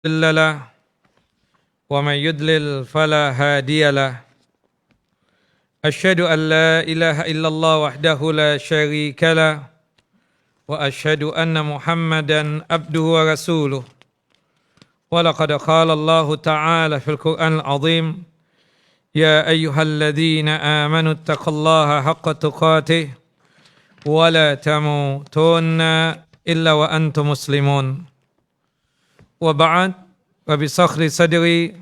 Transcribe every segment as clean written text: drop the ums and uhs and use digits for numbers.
مضل له ومن يضلل فلا هادي له أشهد أن لا إله إلا الله وحده لا شريك له وأشهد أن محمدا عبده ورسوله ولقد قال الله تعالى في القرآن العظيم يا أيها الذين آمنوا اتقوا الله حق تقاته ولا تموتن إلا وأنتم مسلمون وبعد وبصخر صدري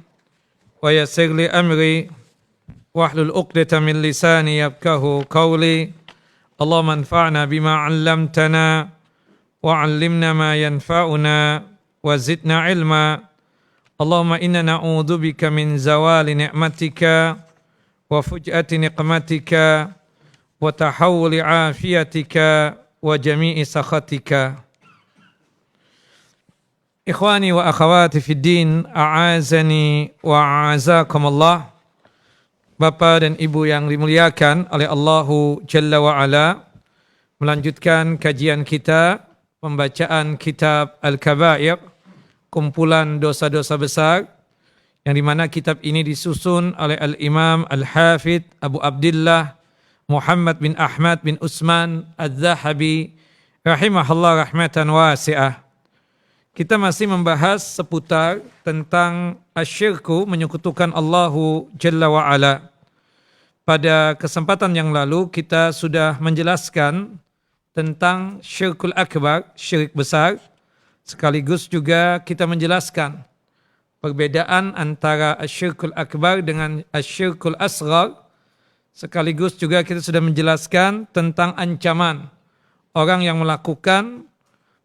ويسر لي أمري واحلل عقدة من لساني يفقهوا قولي اللهم انفعنا بما علمتنا وعلمنا ما ينفعنا وزدنا علما اللهم إنا نعوذ بك من زوال نعمتك وفجأة نقمتك وتحول عافيتك وجميع سخطك. Ikhwani wa akhawati fid din, a'azani wa a'azakumullah. Bapak dan Ibu yang dimuliakan oleh Allahu Jalla wa Ala, melanjutkan kajian kita, pembacaan kitab Al-Kabair, kumpulan dosa-dosa besar, yang dimana kitab ini disusun oleh Al-Imam Al-Hafidh Abu Abdillah Muhammad bin Ahmad bin Utsman Adz-Dzahabi rahimahullah rahmatan wasi'ah. Kita masih membahas seputar tentang asyirku, menyekutukan Allahu Jalla wa'ala. Pada kesempatan yang lalu kita sudah menjelaskan tentang syirkul akbar, syirik besar. Sekaligus juga kita menjelaskan perbedaan antara asyirkul akbar dengan asyirkul asghar. Sekaligus juga kita sudah menjelaskan tentang ancaman orang yang melakukan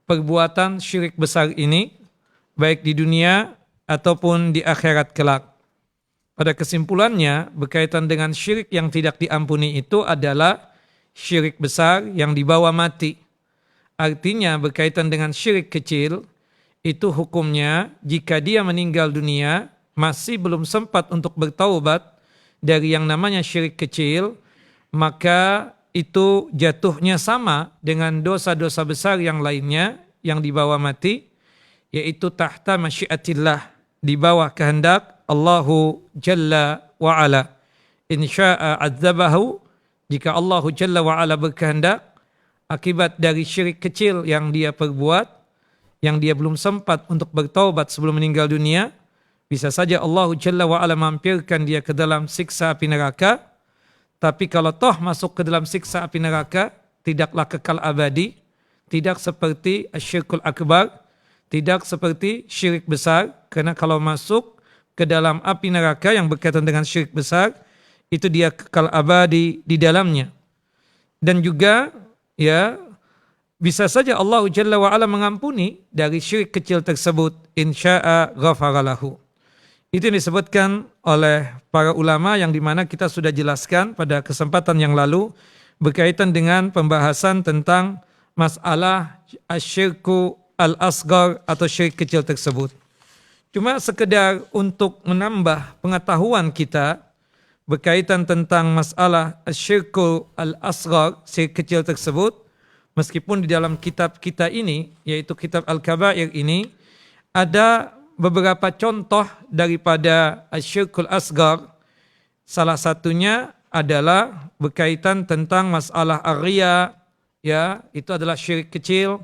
perbuatan syirik besar ini, baik di dunia ataupun di akhirat kelak. Pada kesimpulannya, berkaitan dengan syirik yang tidak diampuni itu adalah syirik besar yang dibawa mati. Artinya berkaitan dengan syirik kecil, itu hukumnya jika dia meninggal dunia, masih belum sempat untuk bertaubat dari yang namanya syirik kecil, maka itu jatuhnya sama dengan dosa-dosa besar yang lainnya yang dibawa mati, yaitu tahta masyiatillah, di bawah kehendak Allahu Jalla wa'ala. Insya'a adzabahu, jika Allahu Jalla wa'ala berkehendak, akibat dari syirik kecil yang dia perbuat, yang dia belum sempat untuk bertaubat sebelum meninggal dunia, bisa saja Allahu Jalla wa'ala mampirkan dia ke dalam siksa api neraka. Tapi kalau toh masuk ke dalam siksa api neraka, tidaklah kekal abadi, tidak seperti asyirkul akbar, tidak seperti syirik besar, karena kalau masuk ke dalam api neraka yang berkaitan dengan syirik besar, itu dia kekal abadi di dalamnya. Dan juga ya bisa saja Allah Jalla wa Ala mengampuni dari syirik kecil tersebut, insya'a ghafaralahu. Itu yang disebutkan oleh para ulama yang dimana kita sudah jelaskan pada kesempatan yang lalu berkaitan dengan pembahasan tentang masalah asyirku al-asghar atau syirik kecil tersebut. Cuma sekedar untuk menambah pengetahuan kita berkaitan tentang masalah asyirku al-asghar, syirik kecil tersebut, meskipun di dalam kitab kita ini, yaitu kitab Al-Kabair ini, ada beberapa contoh daripada asyirkul asghar. Salah satunya adalah berkaitan tentang masalah ar-riya, ya, itu adalah syirik kecil.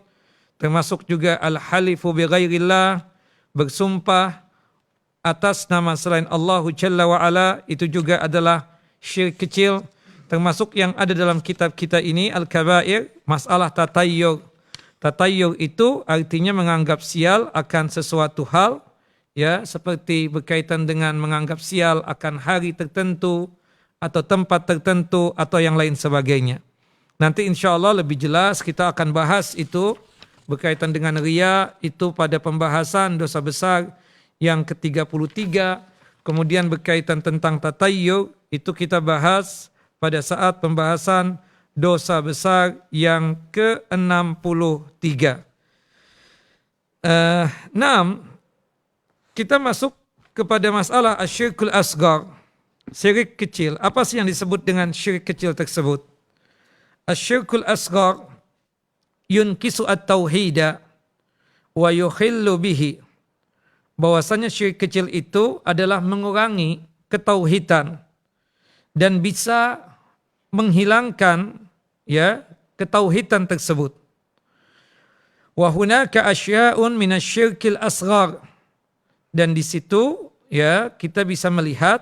Termasuk juga al-halifu bi ghairillah, bersumpah atas nama selain Allah Jalla wa Ala, itu juga adalah syirik kecil. Termasuk yang ada dalam kitab kita ini Al-Kabair, masalah tatayyur. Tatayyur itu artinya menganggap sial akan sesuatu hal, ya, seperti berkaitan dengan menganggap sial akan hari tertentu atau tempat tertentu atau yang lain sebagainya. Nanti insya Allah lebih jelas kita akan bahas itu berkaitan dengan riya, itu pada pembahasan dosa besar yang ke-33. Kemudian berkaitan tentang tatayyur, itu kita bahas pada saat pembahasan dosa besar yang ke-63. Kita masuk kepada masalah asyirkul asghar, syirik kecil. Apa sih yang disebut dengan syirik kecil tersebut? Asyirkul asghar yunkisu at-tauhida wa yukhillu bihi bahwasanya syirik kecil itu adalah mengurangi ketauhidan dan bisa menghilangkan ya ketauhidan tersebut. Wa hunaka asya'un minasyirkil asghar, dan di situ ya kita bisa melihat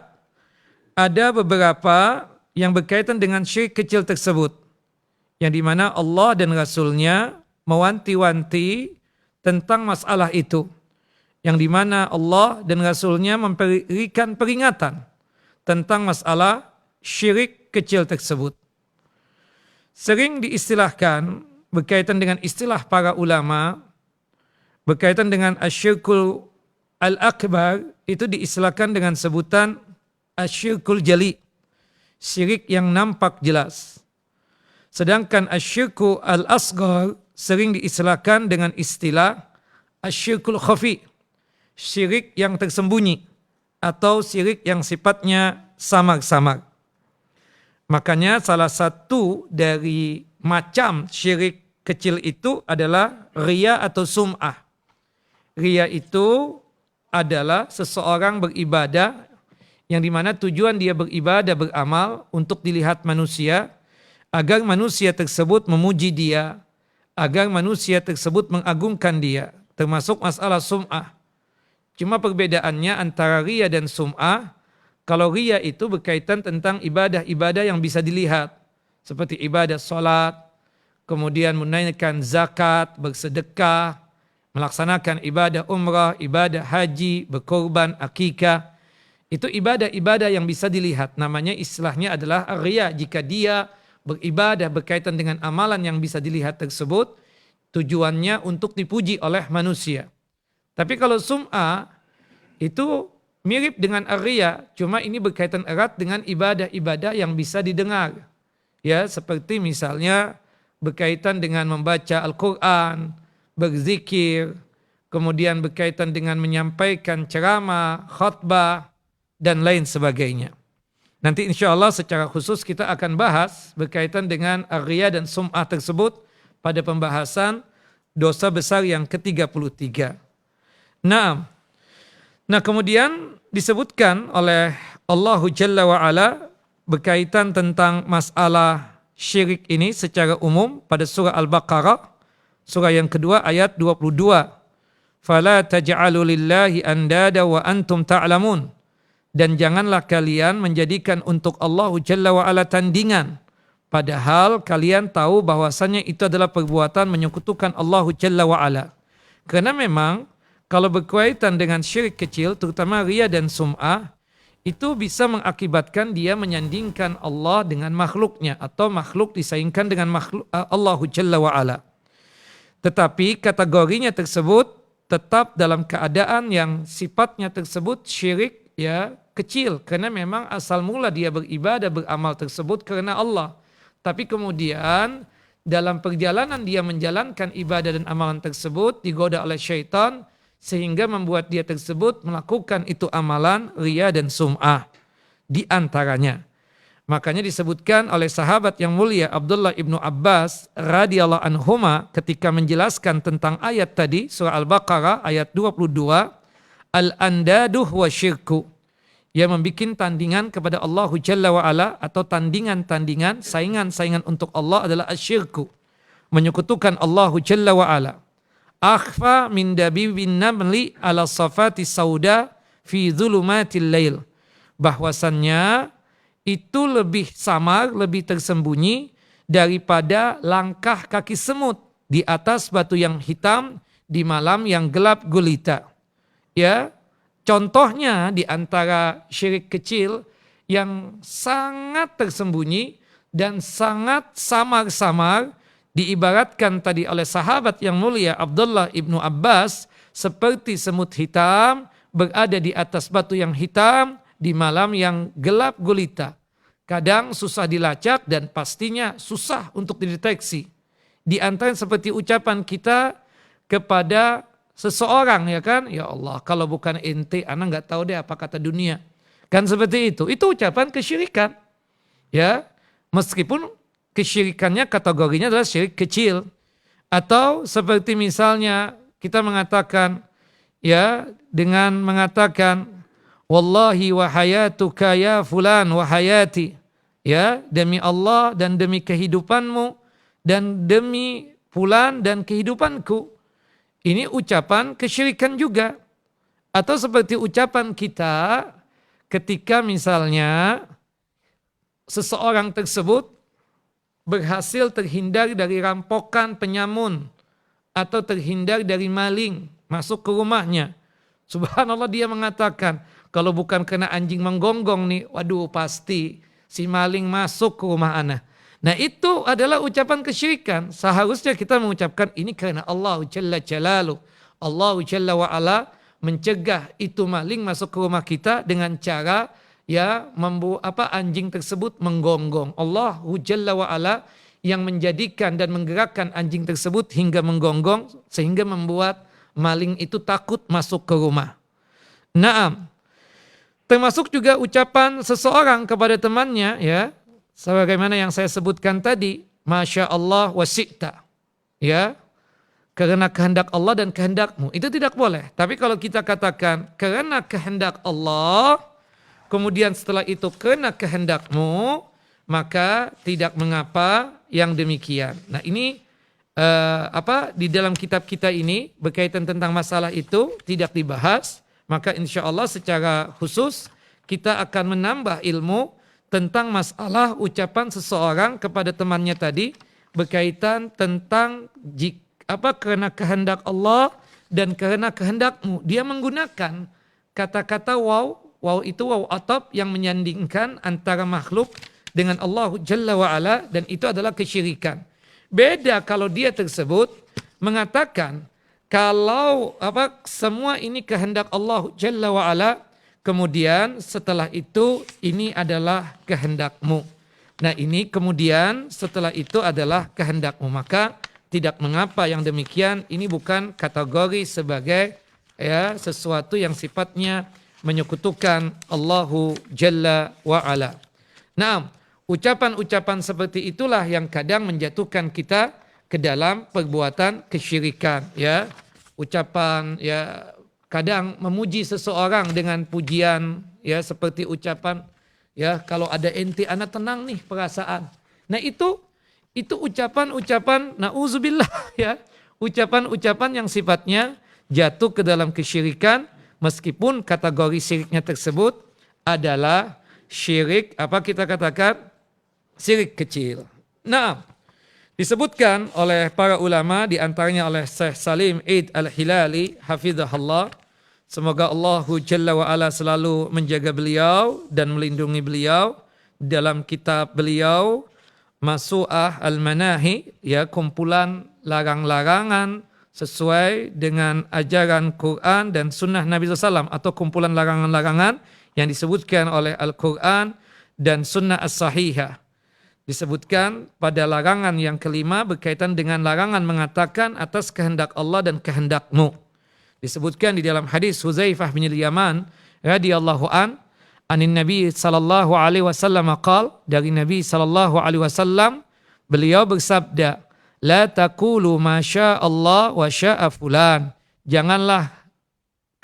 ada beberapa yang berkaitan dengan syirik kecil tersebut, yang dimana Allah dan Rasulnya mewanti-wanti tentang masalah itu, yang dimana Allah dan Rasulnya memberikan peringatan tentang masalah syirik kecil tersebut. Sering diistilahkan berkaitan dengan istilah para ulama, berkaitan dengan asyirkul al-akbar, itu diistilahkan dengan sebutan asyirkul jali, syirik yang nampak jelas. Sedangkan asyirku al-asghar sering diistilahkan dengan istilah asyirkul khafi, syirik yang tersembunyi atau syirik yang sifatnya samar-samar. Makanya salah satu dari macam syirik kecil itu adalah riya atau sum'ah. Riya itu adalah seseorang beribadah yang dimana tujuan dia beribadah, beramal untuk dilihat manusia, agar manusia tersebut memuji dia, agar manusia tersebut mengagungkan dia, termasuk masalah sum'ah. Cuma perbedaannya antara riya dan sum'ah, kalau riya itu berkaitan tentang ibadah-ibadah yang bisa dilihat, seperti ibadah sholat, kemudian menunaikan zakat, bersedekah, melaksanakan ibadah umrah, ibadah haji, berkorban, akikah. Itu ibadah-ibadah yang bisa dilihat. Namanya istilahnya adalah riya. Jika dia beribadah berkaitan dengan amalan yang bisa dilihat tersebut, tujuannya untuk dipuji oleh manusia. Tapi kalau sum'ah itu mirip dengan riya, cuma ini berkaitan erat dengan ibadah-ibadah yang bisa didengar. Ya, seperti misalnya berkaitan dengan membaca Al-Quran, berzikir, kemudian berkaitan dengan menyampaikan ceramah, khutbah, dan lain sebagainya. Nanti insya Allah secara khusus kita akan bahas berkaitan dengan riya dan sum'ah tersebut pada pembahasan dosa besar yang ke-33. Nah kemudian disebutkan oleh Allah Jalla wa'ala berkaitan tentang masalah syirik ini secara umum pada surah Al-Baqarah, surah yang kedua ayat 22. Fala taj'alu lillahi andada wa antum ta'lamun. Dan janganlah kalian menjadikan untuk Allah Jalla wa'ala tandingan, padahal kalian tahu bahwasannya itu adalah perbuatan menyekutukan Allah Jalla wa'ala. Karena memang kalau berkaitan dengan syirik kecil, terutama riya dan sum'ah, itu bisa mengakibatkan dia menyandingkan Allah dengan makhluknya, atau makhluk disaingkan dengan makhluk Allah Jalla wa'ala. Tetapi kategorinya tersebut tetap dalam keadaan yang sifatnya tersebut syirik ya kecil, karena memang asal mula dia beribadah, beramal tersebut karena Allah. Tapi kemudian dalam perjalanan dia menjalankan ibadah dan amalan tersebut digoda oleh syaitan, sehingga membuat dia tersebut melakukan itu amalan riya dan sum'ah di antaranya. Makanya disebutkan oleh sahabat yang mulia Abdullah ibnu Abbas radhiyallahu anhuma ketika menjelaskan tentang ayat tadi surah Al-Baqarah ayat 22, al-andaduh wa syirku, yang membuat tandingan kepada Allah Jalla wa'ala atau tandingan-tandingan, saingan-saingan untuk Allah adalah asyirku, menyekutukan Allah Jalla wa'ala. Akhfa min dabibin namli ala safati sauda fi dhulumatil lail. Bahwasannya itu lebih samar, lebih tersembunyi daripada langkah kaki semut di atas batu yang hitam di malam yang gelap gulita. Ya, contohnya di antara syirik kecil yang sangat tersembunyi dan sangat samar-samar diibaratkan tadi oleh sahabat yang mulia Abdullah ibnu Abbas seperti semut hitam berada di atas batu yang hitam di malam yang gelap gulita. Kadang susah dilacak dan pastinya susah untuk dideteksi. Di antara seperti ucapan kita kepada seseorang, ya kan, ya Allah kalau bukan ente anak nggak tahu deh apa kata dunia, kan seperti itu ucapan kesyirikan, ya, meskipun kesyirikannya kategorinya adalah syirik kecil. Atau seperti misalnya kita mengatakan, ya dengan mengatakan wallahi wa hayatuka ya fulan wa hayati, ya demi Allah dan demi kehidupanmu dan demi fulan dan kehidupanku. Ini ucapan kesyirikan juga. Atau seperti ucapan kita ketika misalnya seseorang tersebut berhasil terhindar dari rampokan penyamun atau terhindar dari maling masuk ke rumahnya. Subhanallah, dia mengatakan, kalau bukan kena anjing menggonggong nih, waduh pasti si maling masuk ke rumah ana. Nah itu adalah ucapan kesyirikan. Seharusnya kita mengucapkan ini karena Allah Jalla Jalaluh. Allah Jalla wa'ala mencegah itu maling masuk ke rumah kita dengan cara ya anjing tersebut menggonggong. Allah Jalla wa'ala yang menjadikan dan menggerakkan anjing tersebut hingga menggonggong sehingga membuat maling itu takut masuk ke rumah. Naam. Termasuk juga ucapan seseorang kepada temannya, ya, sebagaimana yang saya sebutkan tadi, Masya Allah wa syi'ta, ya, karena kehendak Allah dan kehendakmu, itu tidak boleh. Tapi kalau kita katakan karena kehendak Allah, kemudian setelah itu karena kehendakmu, maka tidak mengapa yang demikian. Nah ini di dalam kitab kita ini berkaitan tentang masalah itu tidak dibahas. Maka insya Allah secara khusus kita akan menambah ilmu tentang masalah ucapan seseorang kepada temannya tadi berkaitan tentang karena kehendak Allah dan karena kehendakmu. Dia menggunakan kata-kata waw itu waw atap yang menyandingkan antara makhluk dengan Allah Jalla wa'ala, dan itu adalah kesyirikan. Beda kalau dia tersebut mengatakan kalau semua ini kehendak Allah Jalla wa'ala, kemudian setelah itu ini adalah kehendakmu. Nah ini kemudian setelah itu adalah kehendakmu. Maka tidak mengapa yang demikian, ini bukan kategori sebagai ya sesuatu yang sifatnya menyekutukan Allahu Jalla wa'ala. Nah, ucapan-ucapan seperti itulah yang kadang menjatuhkan kita ke dalam perbuatan kesyirikan, ya. Ucapan ya kadang memuji seseorang dengan pujian ya seperti ucapan ya kalau ada ente anak tenang nih perasaan. Nah itu ucapan-ucapan nauzubillah ya, ucapan-ucapan yang sifatnya jatuh ke dalam kesyirikan meskipun kategori syiriknya tersebut adalah syirik kita katakan syirik kecil. Nah, disebutkan oleh para ulama, di antaranya oleh Syekh Salim Eid Al-Hilali hafizahullah, semoga Allah Jalla wa'ala selalu menjaga beliau dan melindungi beliau, dalam kitab beliau Masu'ah Al-Manahi, ya, kumpulan larang-larangan sesuai dengan ajaran Quran dan sunnah Nabi SAW, atau kumpulan larangan-larangan yang disebutkan oleh Al-Quran dan sunnah as-sahihah. Disebutkan pada larangan yang kelima berkaitan dengan larangan mengatakan atas kehendak Allah dan kehendakmu. Disebutkan di dalam hadis Huzaifah bin Yaman radhiyallahu anin Nabi sallallahu alaihi wasallam qala, dari Nabi sallallahu alaihi wasallam beliau bersabda, la taqulu ma syaa Allah wa syaa fulan. Janganlah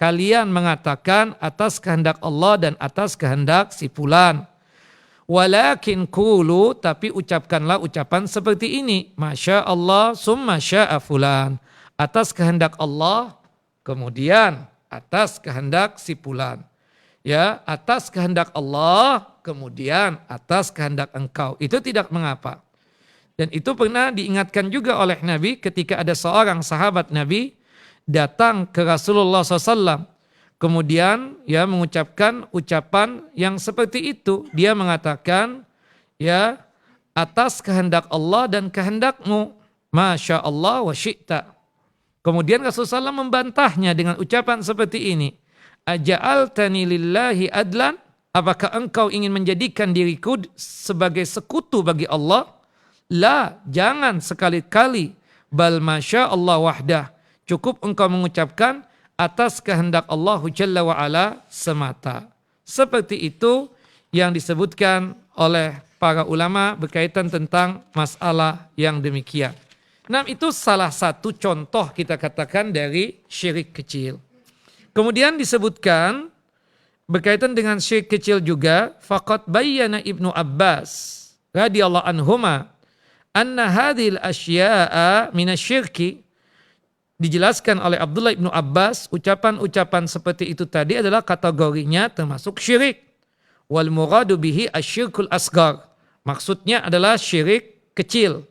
kalian mengatakan atas kehendak Allah dan atas kehendak si fulan. Walakin qulu, tapi ucapkanlah ucapan seperti ini, Masya Allah summa syaa fulan, atas kehendak Allah kemudian atas kehendak si fulan. Ya, atas kehendak Allah kemudian atas kehendak engkau. Itu tidak mengapa. Dan itu pernah diingatkan juga oleh Nabi ketika ada seorang sahabat Nabi datang ke Rasulullah SAW. Kemudian ya mengucapkan ucapan yang seperti itu. Dia mengatakan ya atas kehendak Allah dan kehendakmu. Masya Allah wa syi'ta. Kemudian Rasulullah SAW membantahnya dengan ucapan seperti ini. Aja'altani lillahi adlan. Apakah engkau ingin menjadikan diriku sebagai sekutu bagi Allah? La, jangan sekali-kali. Bal masya Allah wahdah. Cukup engkau mengucapkan atas kehendak Allah Jalla wa'ala semata. Seperti itu yang disebutkan oleh para ulama berkaitan tentang masalah yang demikian. Nah itu salah satu contoh kita katakan dari syirik kecil. Kemudian disebutkan berkaitan dengan syirik kecil juga, faqad bayyana Ibnu Abbas radhiyallahu anhuma anna hadhil asya'a minasyirki. Dijelaskan oleh Abdullah ibnu Abbas, ucapan-ucapan seperti itu tadi adalah kategorinya termasuk syirik. Wal muradu bihi asyirkul asgar. Maksudnya adalah syirik kecil.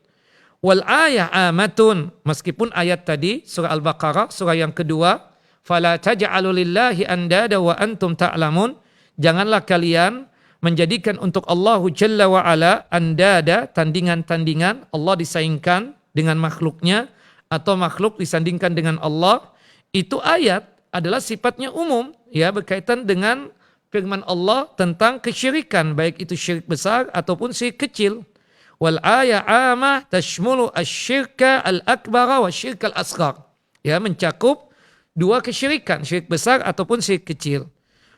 Wal ayah amatun. Meskipun ayat tadi surah Al-Baqarah surah yang kedua, fala taj'alu lillahi andada wa antum ta'lamun. Janganlah kalian menjadikan untuk Allah Jalla wa Ala andada, tandingan-tandingan. Allah disaingkan dengan makhluknya atau makhluk disandingkan dengan Allah. Itu ayat adalah sifatnya umum, ya, berkaitan dengan firman Allah tentang kesyirikan, baik itu syirik besar ataupun syirik kecil. Wal ayat amah tashmulu asyirka al-akbara wa syirka al-asghar. Ya, mencakup dua kesyirikan, syirik besar ataupun syirik kecil.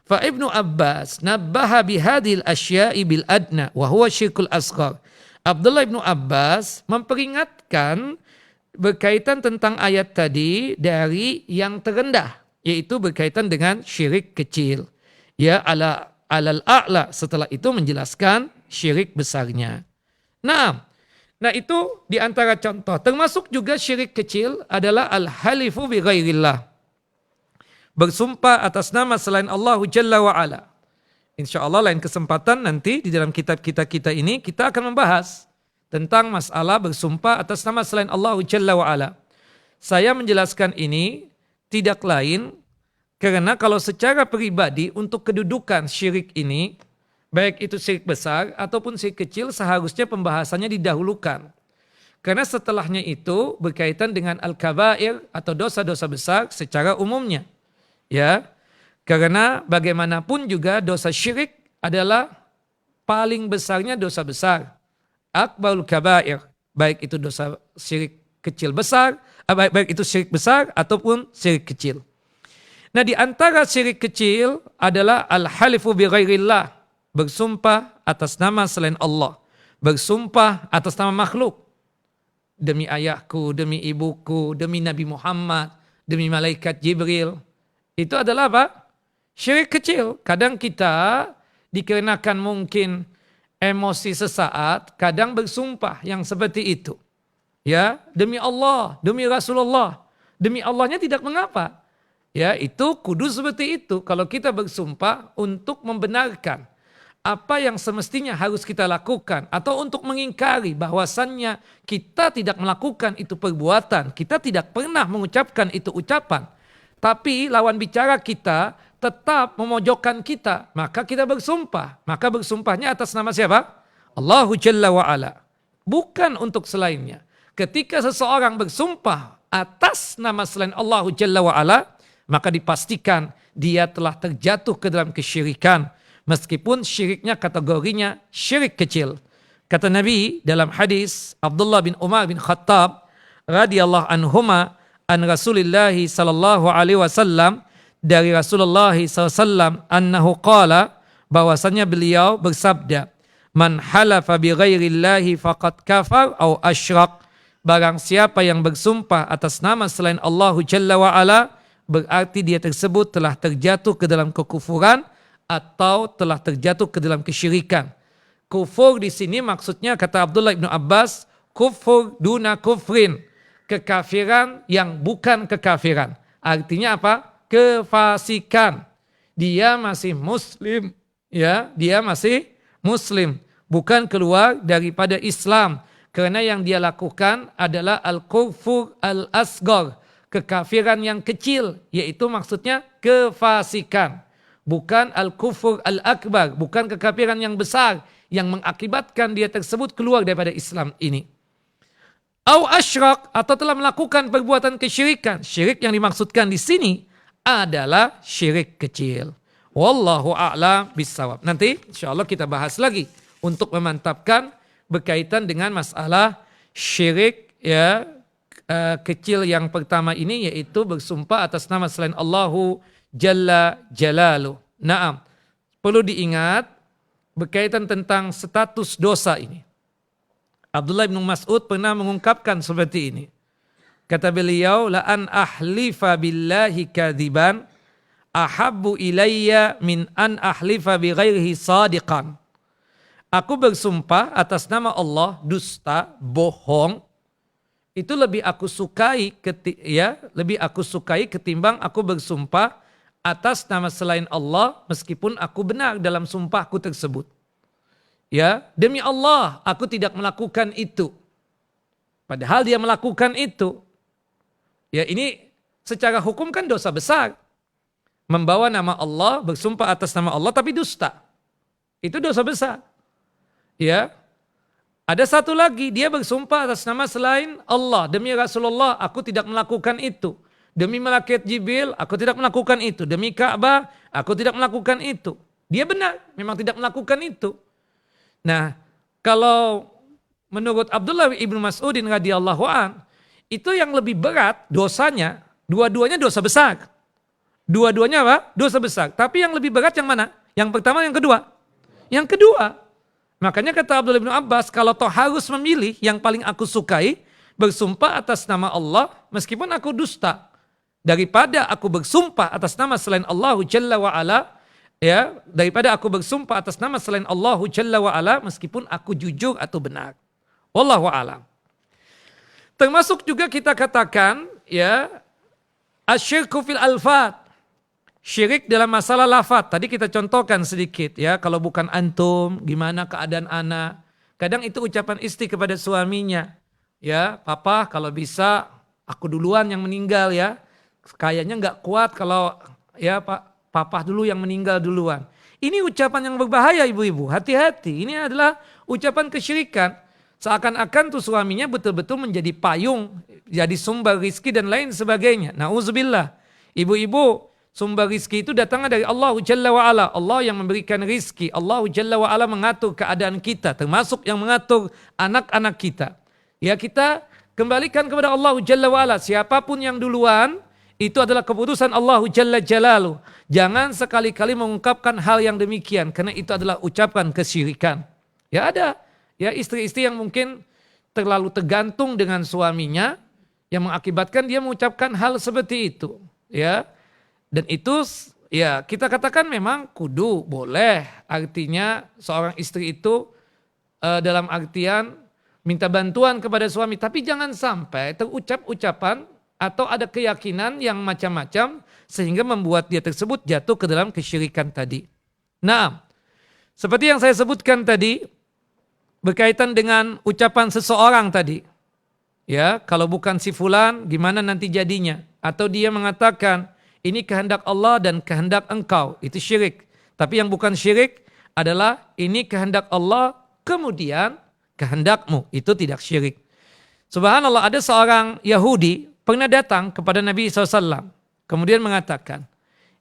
Fa Ibnu Abbas nabbaha bihadhil asya'i bil adna wa huwa syirkul asghar. Abdullah Ibnu Abbas memperingatkan berkaitan tentang ayat tadi dari yang terendah, yaitu berkaitan dengan syirik kecil. Ya, alal a'la, setelah itu menjelaskan syirik besarnya. Nah itu di antara contoh. Termasuk juga syirik kecil adalah al-halifu bi ghairillah. Bersumpah atas nama selain Allah Jalla wa Ala. InsyaAllah lain kesempatan nanti di dalam kitab kita ini kita akan membahas tentang masalah bersumpah atas nama selain Allah Jalla wa Ala. Saya menjelaskan ini tidak lain karena kalau secara pribadi untuk kedudukan syirik ini, baik itu syirik besar ataupun syirik kecil, seharusnya pembahasannya didahulukan. Karena setelahnya itu berkaitan dengan al-kabair atau dosa-dosa besar secara umumnya. Ya, karena bagaimanapun juga dosa syirik adalah paling besarnya dosa besar. Akbarul kabair, baik itu dosa syirik kecil besar, baik itu syirik besar ataupun syirik kecil. Nah, di antara syirik kecil adalah al-halifu bi ghairillah, bersumpah atas nama selain Allah, bersumpah atas nama makhluk. Demi ayahku, demi ibuku, demi Nabi Muhammad, demi malaikat Jibril. Itu adalah apa? Syirik kecil. Kadang kita dikarenakan mungkin emosi sesaat, kadang bersumpah yang seperti itu. Ya, demi Allah, demi Rasulullah. Demi Allahnya tidak mengapa. Ya, itu kudus seperti itu. Kalau kita bersumpah untuk membenarkan apa yang semestinya harus kita lakukan, atau untuk mengingkari bahwasannya kita tidak melakukan itu perbuatan, kita tidak pernah mengucapkan itu ucapan, tapi lawan bicara kita tetap memojokkan kita, maka kita bersumpah. Maka bersumpahnya atas nama siapa? Allahu Jalla wa Ala. Bukan untuk selainnya. Ketika seseorang bersumpah atas nama selain Allahu Jalla wa Ala, maka dipastikan dia telah terjatuh ke dalam kesyirikan. Meskipun syiriknya kategorinya syirik kecil. Kata Nabi dalam hadis Abdullah bin Umar bin Khattab radhiyallahu anhuma an Rasulillah sallallahu alaihi wasallam, dari Rasulullah SAW annahu qala, bahwasanya beliau bersabda, man halafa bi ghairillahi faqad kafar au asyrak. Barang siapa yang bersumpah atas nama selain Allah Jalla wa Ala, berarti dia tersebut telah terjatuh ke dalam kekufuran atau telah terjatuh ke dalam kesyirikan. Kufur di sini maksudnya kata Abdullah ibnu Abbas, kufur duna kufrin, kekafiran yang bukan kekafiran. Artinya apa? Kefasikan. Dia masih muslim, ya, dia masih muslim, bukan keluar daripada Islam. Karena yang dia lakukan adalah al-kufur al-asghar, kekafiran yang kecil, yaitu maksudnya kefasikan. Bukan al-kufur al-akbar, bukan kekafiran yang besar yang mengakibatkan dia tersebut keluar daripada Islam ini. Au asyrak, atau telah melakukan perbuatan kesyirikan. Syirik yang dimaksudkan di sini adalah syirik kecil. Wallahu a'lam bissawab. Nanti insyaallah kita bahas lagi untuk memantapkan berkaitan dengan masalah syirik, ya, kecil yang pertama ini, yaitu bersumpah atas nama selain Allahu Jalla Jalaluh. Naam, perlu diingat berkaitan tentang status dosa ini. Abdullah bin Mas'ud pernah mengungkapkan seperti ini. Kata beliau, la an ahlifa billahi kadziban ahabbu ilayya min an ahlifa bi ghairihi sadiqan. Aku bersumpah atas nama Allah dusta, bohong, itu lebih aku sukai ketimbang aku bersumpah atas nama selain Allah meskipun aku benar dalam sumpahku tersebut. Ya, demi Allah aku tidak melakukan itu. Padahal dia melakukan itu. Ya, ini secara hukum kan dosa besar. Membawa nama Allah, bersumpah atas nama Allah tapi dusta. Itu dosa besar. Ya. Ada satu lagi, dia bersumpah atas nama selain Allah. Demi Rasulullah, aku tidak melakukan itu. Demi malaikat Jibril, aku tidak melakukan itu. Demi Ka'bah, aku tidak melakukan itu. Dia benar, memang tidak melakukan itu. Nah, kalau menurut Abdullah ibnu Mas'udin radhiyallahu an, itu yang lebih berat dosanya, dua-duanya dosa besar. Dua-duanya apa? Dosa besar. Tapi yang lebih berat yang mana? Yang pertama, yang kedua? Yang kedua. Makanya kata Abdullah bin Abbas, kalau toh harus memilih yang paling aku sukai, bersumpah atas nama Allah meskipun aku dusta. Daripada aku bersumpah atas nama selain Allah Jalla wa'ala, ya, daripada aku bersumpah atas nama selain Allah Jalla wa'ala meskipun aku jujur atau benar. Wallahu a'lam. Termasuk juga kita katakan, ya, asyirku fil alfat. Syirik dalam masalah lafaz. Tadi kita contohkan sedikit ya. Kalau bukan antum, gimana keadaan anak. Kadang itu ucapan istri kepada suaminya. Ya, papa kalau bisa aku duluan yang meninggal ya. Kayaknya nggak kuat kalau ya papa dulu yang meninggal duluan. Ini ucapan yang berbahaya ibu-ibu. Hati-hati. Ini adalah ucapan kesyirikan. Seakan-akan tuh suaminya betul-betul menjadi payung. Jadi sumber rizki dan lain sebagainya. Na'udzubillah. Ibu-ibu, sumber rizki itu datangnya dari Allah Jalla wa'ala. Allah yang memberikan rizki. Allah Jalla wa'ala mengatur keadaan kita. Termasuk yang mengatur anak-anak kita. Ya, kita kembalikan kepada Allah Jalla wa'ala. Siapapun yang duluan, itu adalah keputusan Allah Jalla Jalaluh. Jangan sekali-kali mengungkapkan hal yang demikian. Karena itu adalah ucapan kesyirikan. Ya, ada ya istri-istri yang mungkin terlalu tergantung dengan suaminya. Yang mengakibatkan dia mengucapkan hal seperti itu. Ya. Dan itu ya kita katakan memang kudu boleh. Artinya seorang istri itu dalam artian minta bantuan kepada suami. Tapi jangan sampai terucap ucapan atau ada keyakinan yang macam-macam sehingga membuat dia tersebut jatuh ke dalam kesyirikan tadi. Nah, seperti yang saya sebutkan tadi berkaitan dengan ucapan seseorang tadi. Ya, kalau bukan si fulan gimana nanti jadinya? Atau dia mengatakan ini kehendak Allah dan kehendak engkau. Itu syirik. Tapi yang bukan syirik adalah ini kehendak Allah kemudian kehendakmu. Itu tidak syirik. Subhanallah, ada seorang Yahudi pernah datang kepada Nabi SAW. Kemudian mengatakan,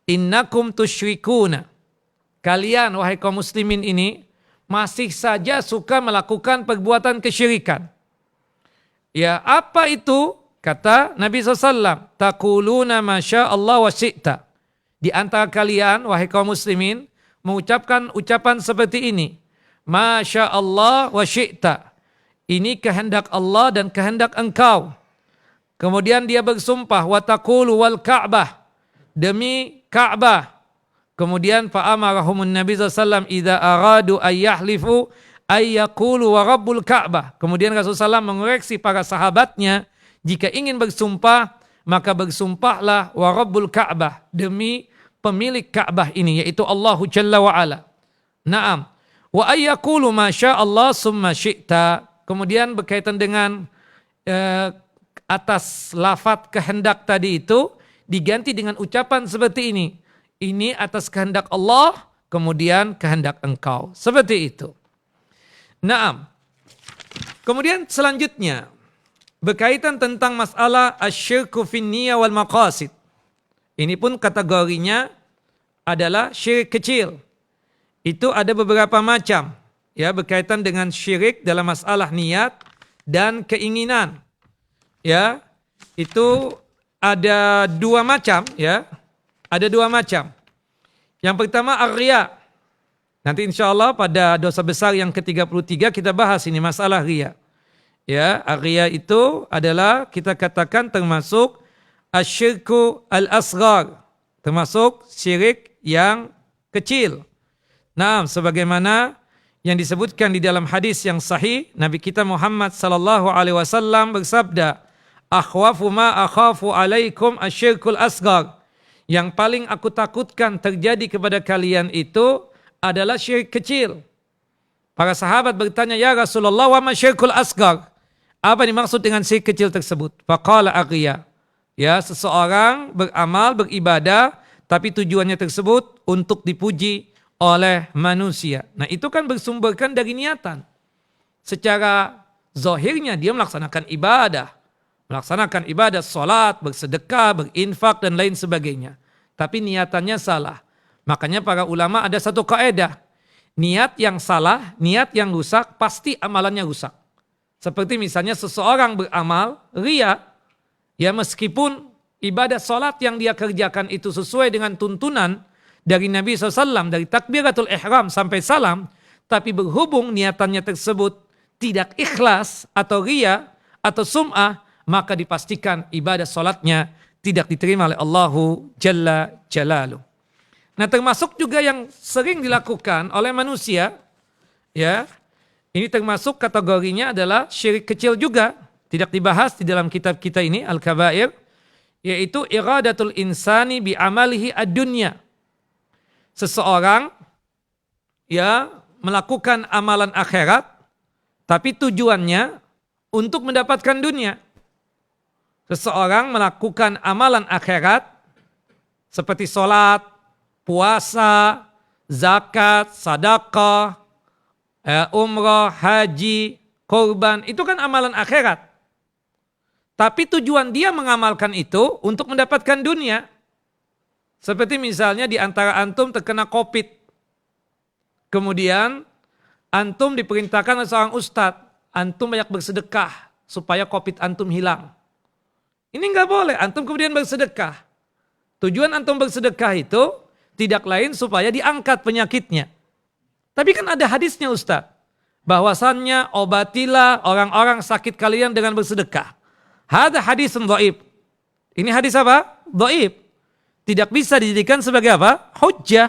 innakum tusyrikuna. Kalian wahai kaum muslimin ini masih saja suka melakukan perbuatan kesyirikan. Ya, apa itu? Kata Nabi SAW, taquluna masya Allah wa syi'ta. Di antara kalian, wahai kaum muslimin, mengucapkan ucapan seperti ini. Masya Allah wa syi'ta. Ini kehendak Allah dan kehendak engkau. Kemudian dia bersumpah, wa taqulu wal Ka'bah. Demi Ka'bah. Kemudian fa'amarahumun Nabi SAW, idha aradu ayyahlifu ayyakulu wa rabbul Ka'bah. Kemudian Rasulullah SAW mengoreksi para sahabatnya, jika ingin bersumpah, maka bersumpahlah wa rabbul Ka'bah. Demi pemilik Ka'bah ini, yaitu Allah Jalla wa'ala. Naam. Wa ayyakulu masya Allah summa syi'ta. Kemudian berkaitan dengan atas lafaz kehendak tadi itu, diganti dengan ucapan seperti ini. Ini atas kehendak Allah, kemudian kehendak engkau. Seperti itu. Naam. Kemudian selanjutnya, berkaitan tentang masalah asyirku fin niyah wal maqasid. Ini pun kategorinya adalah syirik kecil. Itu ada beberapa macam. Ya, berkaitan dengan syirik dalam masalah niat dan keinginan. Ya, itu ada dua macam. Ya, ada dua macam. Yang pertama ar-riya. Nanti insya Allah pada dosa besar yang ke-33 kita bahas ini masalah riya. Ya, ar-riya itu adalah kita katakan termasuk asyirku al-asghar. termasuk syirik yang kecil. Nah, sebagaimana yang disebutkan di dalam hadis yang sahih, Nabi kita Muhammad sallallahu alaihi wasallam bersabda, "Akhwafu ma akhafu alaikum asyirkul asghar." Yang paling aku takutkan terjadi kepada kalian itu adalah syirik kecil. Para sahabat bertanya, "Ya Rasulullah, wa ma syirkul asghar?" Apa dimaksud dengan syirik kecil tersebut? Faqala aghiya. Ya, seseorang beramal, beribadah, tapi tujuannya tersebut untuk dipuji oleh manusia. Nah, itu kan bersumberkan dari niatan. Secara zahirnya dia melaksanakan ibadah, salat, bersedekah, berinfak dan lain sebagainya. Tapi niatannya salah. Makanya para ulama ada satu kaidah. Niat yang salah, niat yang rusak, pasti amalannya rusak. Seperti misalnya seseorang beramal riya, ya meskipun ibadah salat yang dia kerjakan itu sesuai dengan tuntunan dari Nabi SAW, dari takbiratul ihram sampai salam, tapi berhubung niatannya tersebut tidak ikhlas atau riya atau sum'ah, maka dipastikan ibadah salatnya tidak diterima oleh Allahu Jalla Jalaluh. Nah, termasuk juga yang sering dilakukan oleh manusia, ya, ini termasuk kategorinya adalah syirik kecil juga, tidak dibahas di dalam kitab kita ini Al-Kabair, yaitu iradatul insani bi amalihi ad-dunya. Seseorang ya melakukan amalan akhirat tapi tujuannya untuk mendapatkan dunia. Seseorang melakukan amalan akhirat seperti sholat, puasa, zakat, sedekah, umrah, haji, korban, itu kan amalan akhirat. Tapi tujuan dia mengamalkan itu untuk mendapatkan dunia. Seperti misalnya di antara antum terkena COVID. Kemudian antum diperintahkan oleh seorang ustadz, antum banyak bersedekah supaya COVID antum hilang. Ini enggak boleh, antum kemudian bersedekah. Tujuan antum bersedekah itu tidak lain supaya diangkat penyakitnya. Tapi kan ada hadisnya ustadz, bahwasannya obatilah orang-orang sakit kalian dengan bersedekah. Hadza hadisun dhaif. Ini hadis apa? Dhaif. Tidak bisa dijadikan sebagai apa? Hujjah.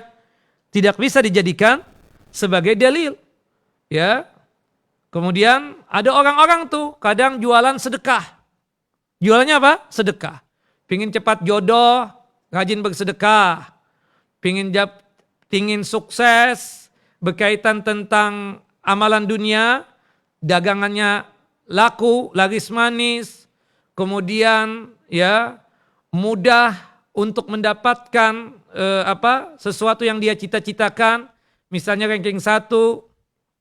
Tidak bisa dijadikan sebagai dalil. Ya. Kemudian ada orang-orang tuh kadang jualan sedekah. Jualannya apa? Sedekah. Pingin cepat jodoh, rajin bersedekah. Pingin sukses, berkaitan tentang amalan dunia, dagangannya laku, laris manis. Kemudian ya mudah untuk mendapatkan sesuatu yang dia cita-citakan, misalnya ranking 1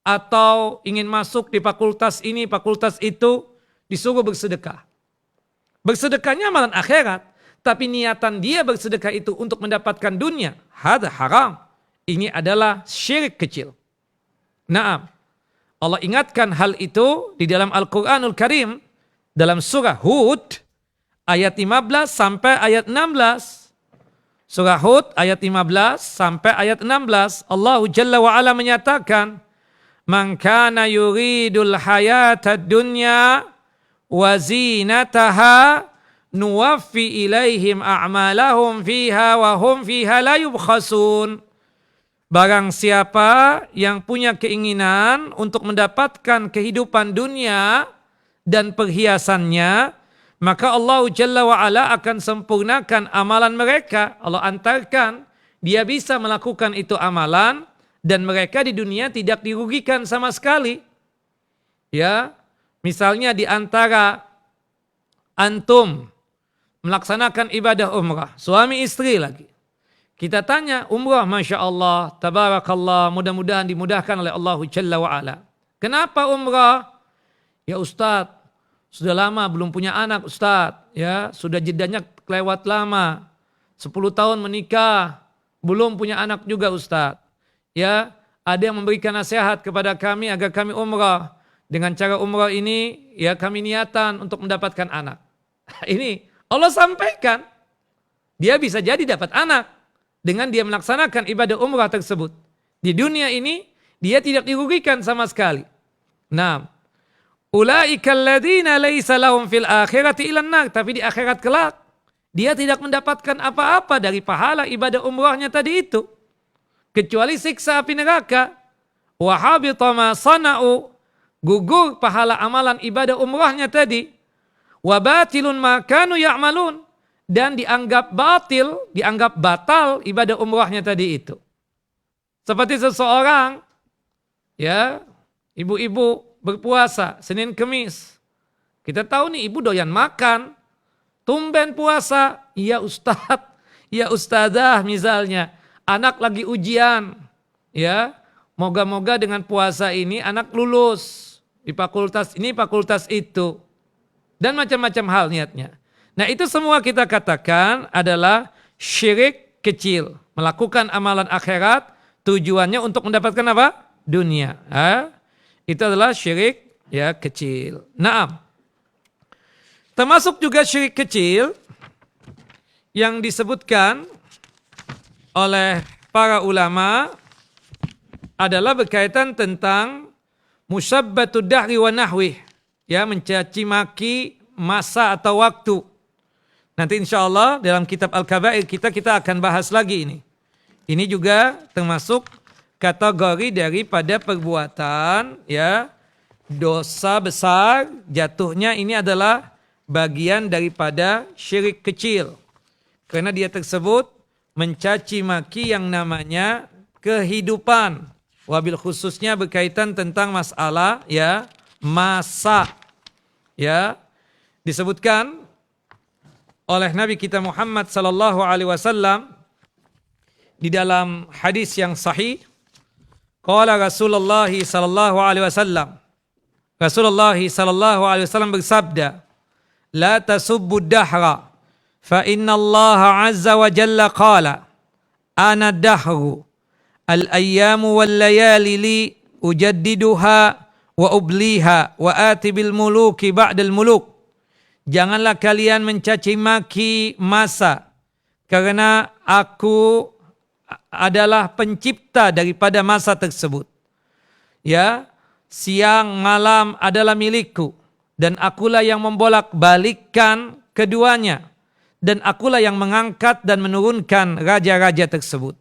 atau ingin masuk di fakultas ini, fakultas itu, disuruh bersedekah. Bersedekahnya amalan akhirat, tapi niatan dia bersedekah itu untuk mendapatkan dunia, hadza haram. Ini adalah syirik kecil. Naam. Allah ingatkan hal itu di dalam Al-Qur'anul Karim dalam surah Hud ayat 15 sampai ayat 16. Surah Hud ayat 15 sampai ayat 16. Allah Jalla wa Ala menyatakan, "Man kana yuridul hayatad dunya wa zinataha nuwaffi ilaihim a'malahum fiha wa hum fiha la yubkhasun." Barang siapa yang punya keinginan untuk mendapatkan kehidupan dunia dan perhiasannya, maka Allah Jalla wa'ala akan sempurnakan amalan mereka. Allah antarkan, dia bisa melakukan itu amalan, dan mereka di dunia tidak dirugikan sama sekali. Ya, misalnya di antara antum melaksanakan ibadah umrah, suami istri lagi. Kita tanya, umrah Masya Allah, tabarakallah, mudah-mudahan dimudahkan oleh Allah Jalla wa'ala. Kenapa umrah? Ya Ustadz, sudah lama belum punya anak Ustadz, ya sudah jedanya kelewat lama, 10 tahun menikah, belum punya anak juga Ustadz. Ya, ada yang memberikan nasihat kepada kami agar kami umrah. Dengan cara umrah ini, ya kami niatan untuk mendapatkan anak. Ini Allah sampaikan, dia bisa jadi dapat anak dengan dia melaksanakan ibadah umrah tersebut. Di dunia ini, dia tidak dirugikan sama sekali. Nah, ulaika alladzina laisa lahum fil akhirati ilan nar, tapi di akhirat kelak dia tidak mendapatkan apa-apa dari pahala ibadah umrahnya tadi itu. Kecuali siksa api neraka. Wa habita ma sana'u, gugur pahala amalan ibadah umrahnya tadi. Wa batilun ma kanu ya'malun, dan dianggap batal ibadah umrahnya tadi itu. Seperti seseorang, ya, ibu-ibu berpuasa Senin Kemis. Kita tahu nih ibu doyan makan, tumben puasa, iya ustadz, iya ustadzah misalnya, anak lagi ujian, ya, moga-moga dengan puasa ini anak lulus di fakultas ini, fakultas itu, dan macam-macam hal niatnya. Nah itu semua kita katakan adalah syirik kecil, melakukan amalan akhirat tujuannya untuk mendapatkan apa? Dunia. Itu adalah syirik ya kecil. Naam. Termasuk juga syirik kecil yang disebutkan oleh para ulama adalah berkaitan tentang musyabbatud dahri wa nahwih, ya, mencaci maki masa atau waktu. Nanti insyaallah dalam kitab Al-Kabair kita akan bahas lagi ini. Ini juga termasuk kategori daripada perbuatan, ya, dosa besar, jatuhnya ini adalah bagian daripada syirik kecil. Karena dia tersebut mencaci maki yang namanya kehidupan. Wabil khususnya berkaitan tentang masalah, ya, masa. Ya, disebutkan oleh Nabi kita Muhammad sallallahu alaihi wasallam di dalam hadis yang sahih. Qala Rasulullah sallallahu alaihi wasallam. Rasulullah sallallahu alaihi wasallam bersabda, "La tasubbu dahra, fa inna Allah azza wa jalla qala, ana dahru, al-ayyamu wal layali li ujaddiduha wa ubliha wa ati bil muluki ba'dal muluk." Janganlah kalian mencaci maki masa, karena aku adalah pencipta daripada masa tersebut. Ya, siang malam adalah milikku, dan akulah yang membolak-balikkan keduanya, dan akulah yang mengangkat dan menurunkan raja-raja tersebut.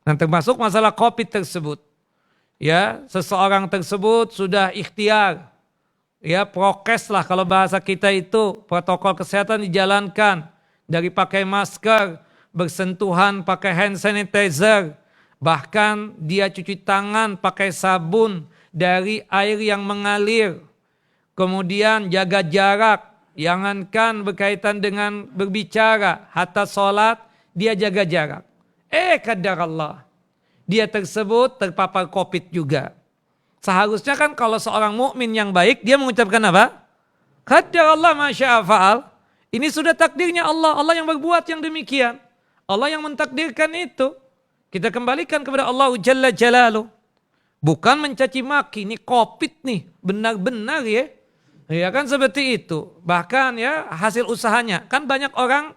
Dan termasuk masalah COVID tersebut. Ya, seseorang tersebut sudah ikhtiar, ya, prokes lah kalau bahasa kita itu, protokol kesehatan dijalankan, dari pakai masker, bersentuhan pakai hand sanitizer, bahkan dia cuci tangan pakai sabun dari air yang mengalir. Kemudian jaga jarak, jangankan berkaitan dengan berbicara, hatta sholat dia jaga jarak. Qadarallah, dia tersebut terpapar COVID juga. Seharusnya kan kalau seorang mukmin yang baik, dia mengucapkan apa? Qadarallah masya'a fa'al. Ini sudah takdirnya Allah, Allah yang berbuat yang demikian. Allah yang mentakdirkan itu. Kita kembalikan kepada Allah Jalla Jalaluh. Bukan mencaci maki, ini COVID nih, benar-benar ya. Ya kan seperti itu. Bahkan ya hasil usahanya. Kan banyak orang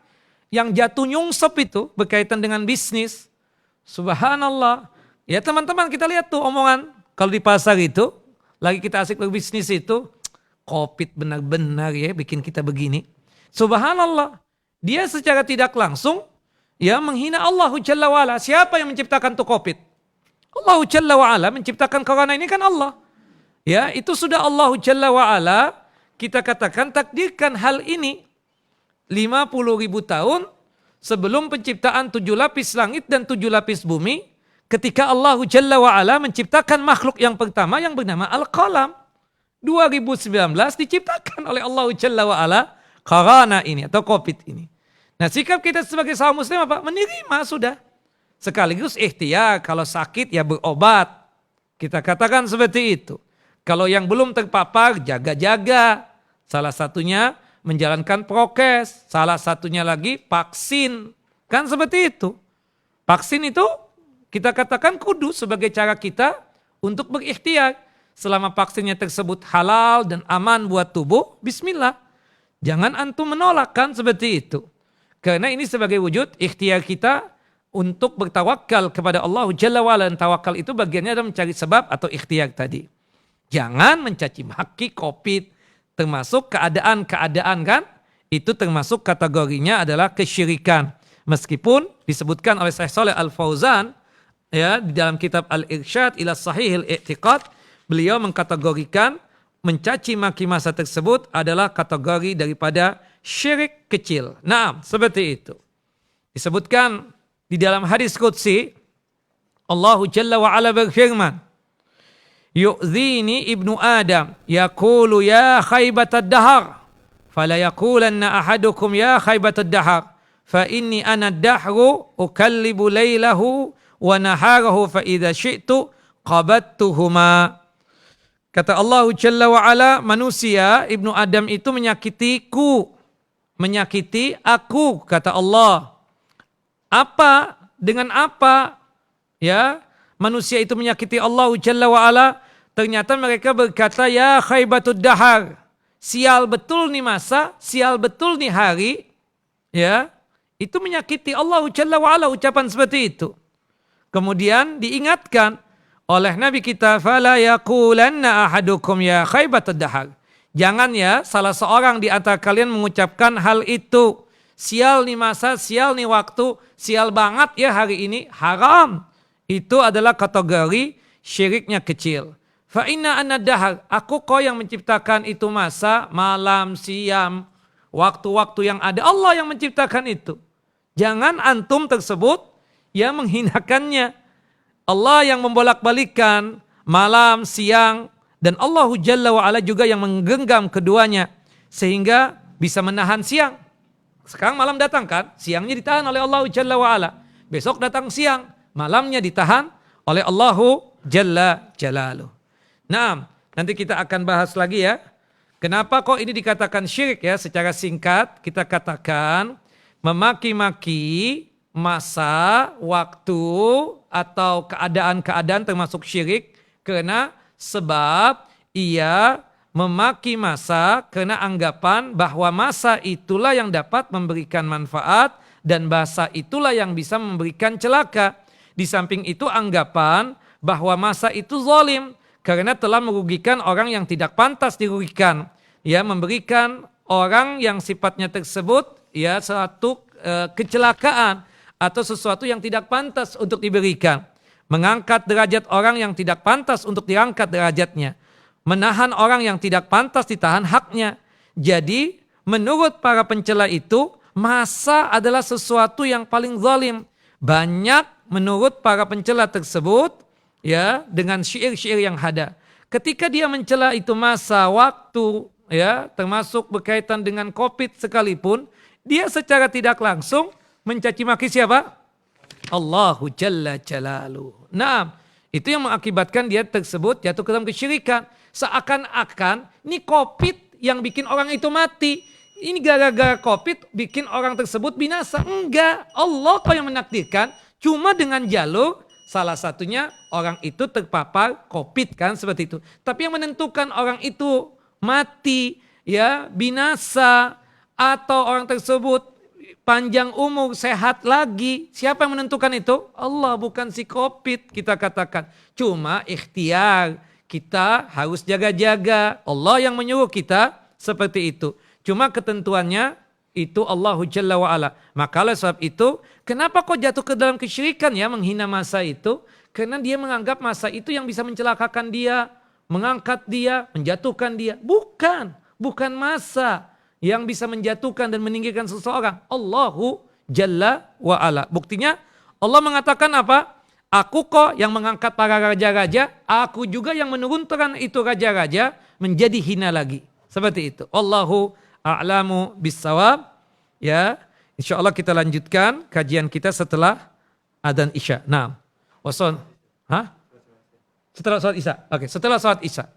yang jatuh nyungsep itu berkaitan dengan bisnis. Subhanallah. Ya teman-teman kita lihat tuh omongan. Kalau di pasar itu, lagi kita asik berbisnis itu, COVID benar-benar ya bikin kita begini. Subhanallah. Dia secara tidak langsung ya menghina Allah Jalla wa'ala. Siapa yang menciptakan tuh COVID? Allah Jalla wa'ala menciptakan corona ini kan Allah. Ya, itu sudah Allah Jalla wa'ala kita katakan takdirkan hal ini 50.000 tahun sebelum penciptaan 7 lapis langit dan 7 lapis bumi, ketika Allah Jalla wa'ala menciptakan makhluk yang pertama yang bernama Al-Qalam. 2019 diciptakan oleh Allah Jalla wa'ala corona ini atau COVID ini. Nah sikap kita sebagai kaum muslim apa? Menerima sudah. Sekaligus ikhtiar, kalau sakit ya berobat. Kita katakan seperti itu. Kalau yang belum terpapar, jaga-jaga. Salah satunya menjalankan prokes. Salah satunya lagi vaksin. Kan seperti itu. Vaksin itu kita katakan kudu sebagai cara kita untuk berikhtiar. Selama vaksinnya tersebut halal dan aman buat tubuh, bismillah. Jangan antum menolak kan seperti itu. Karena ini sebagai wujud ikhtiar kita untuk bertawakal kepada Allah Jalla wa'ala. Dan tawakal itu bagiannya adalah mencari sebab atau ikhtiar tadi. Jangan mencaci maki COVID, termasuk keadaan-keadaan kan. itu termasuk kategorinya adalah kesyirikan. Meskipun disebutkan oleh Syekh Shalih Al Fauzan ya di dalam kitab Al-Irsyad ila Sahihil I'tiqad, beliau mengkategorikan mencaci maki masa tersebut adalah kategori daripada syirik kecil. Nah, seperti itu. Disebutkan di dalam hadis qudsi, Allah Jalla wa Ala berfirman, yu'zini ibnu Adam, yaqulu ya khaybatad dahar, fala yaqulanna ahadukum ya khaybatad dahar, fa inni ana ad-dahru ukallibu laylahu wa naharahu fa idza syi'tu qabattuhuma. Kata Allah Jalla wa Ala, manusia Ibnu Adam itu menyakitiku, menyakiti aku, kata Allah. Apa? Dengan apa? Ya, manusia itu menyakiti Allah Jalla wa Ala. Ternyata mereka berkata, ya khaybatud dahar. Sial betul nih masa, sial betul nih hari. Ya, itu menyakiti Allah Jalla wa Ala, ucapan seperti itu. Kemudian diingatkan oleh Nabi kita, fala yaqulanna ahadukum ya khaybatud dahar. Jangan ya salah seorang di antara kalian mengucapkan hal itu. Sial nih masa, sial nih waktu, sial banget ya hari ini, haram. Itu adalah kategori syiriknya kecil. Fa inna anad dahar, aku kok yang menciptakan itu masa, malam, siang, waktu-waktu yang ada, Allah yang menciptakan itu. Jangan antum tersebut yang menghinakannya. Allah yang membolak-balikan malam, siang, dan Allah Jalla wa Ala juga yang menggenggam keduanya sehingga bisa menahan siang. Sekarang malam datang kan, siangnya ditahan oleh Allah Jalla wa Ala. Besok datang siang, malamnya ditahan oleh Allah Jalla Jalaluh. Nah, nanti kita akan bahas lagi ya. Kenapa kok ini dikatakan syirik ya? Secara singkat kita katakan memaki-maki masa, waktu, atau keadaan-keadaan termasuk syirik karena sebab ia memaki masa karena anggapan bahwa masa itulah yang dapat memberikan manfaat dan masa itulah yang bisa memberikan celaka. Di samping itu anggapan bahwa masa itu zalim karena telah merugikan orang yang tidak pantas dirugikan. Ya, memberikan orang yang sifatnya tersebut ya suatu kecelakaan atau sesuatu yang tidak pantas untuk diberikan. Mengangkat derajat orang yang tidak pantas untuk diangkat derajatnya. Menahan orang yang tidak pantas ditahan haknya. Jadi menurut para pencela itu masa adalah sesuatu yang paling zalim. Banyak menurut para pencela tersebut ya dengan syair-syair yang ada. Ketika dia mencela itu masa, waktu ya termasuk berkaitan dengan Covid sekalipun, dia secara tidak langsung mencaci maki siapa? Allahu Jalla Jalaluh. Nah, itu yang mengakibatkan dia tersebut jatuh ke dalam kesyirikan. Seakan-akan ini Covid yang bikin orang itu mati. Ini gara-gara Covid bikin orang tersebut binasa. Enggak, Allah kok yang menakdirkan. Cuma dengan jalur salah satunya orang itu terpapar Covid kan seperti itu. Tapi yang menentukan orang itu mati, ya binasa, atau orang tersebut panjang umur, sehat lagi. Siapa yang menentukan itu? Allah, bukan si Covid kita katakan. Cuma ikhtiar, kita harus jaga-jaga. Allah yang menyuruh kita seperti itu. Cuma ketentuannya itu Allah Jalla wa'ala. Maka oleh sebab itu, kenapa kok jatuh ke dalam kesyirikan ya menghina masa itu? Karena dia menganggap masa itu yang bisa mencelakakan dia, mengangkat dia, menjatuhkan dia. Bukan masa yang bisa menjatuhkan dan meninggikan seseorang. Allahu Jalla wa'ala. Buktinya Allah mengatakan apa? Aku kok yang mengangkat para raja-raja, aku juga yang menurunkan itu raja-raja menjadi hina lagi. Seperti itu. Allahu a'lamu bissawab. Ya, insyaallah kita lanjutkan kajian kita setelah adzan Isya. Nah, setelah salat Isya. Oke, setelah salat Isya.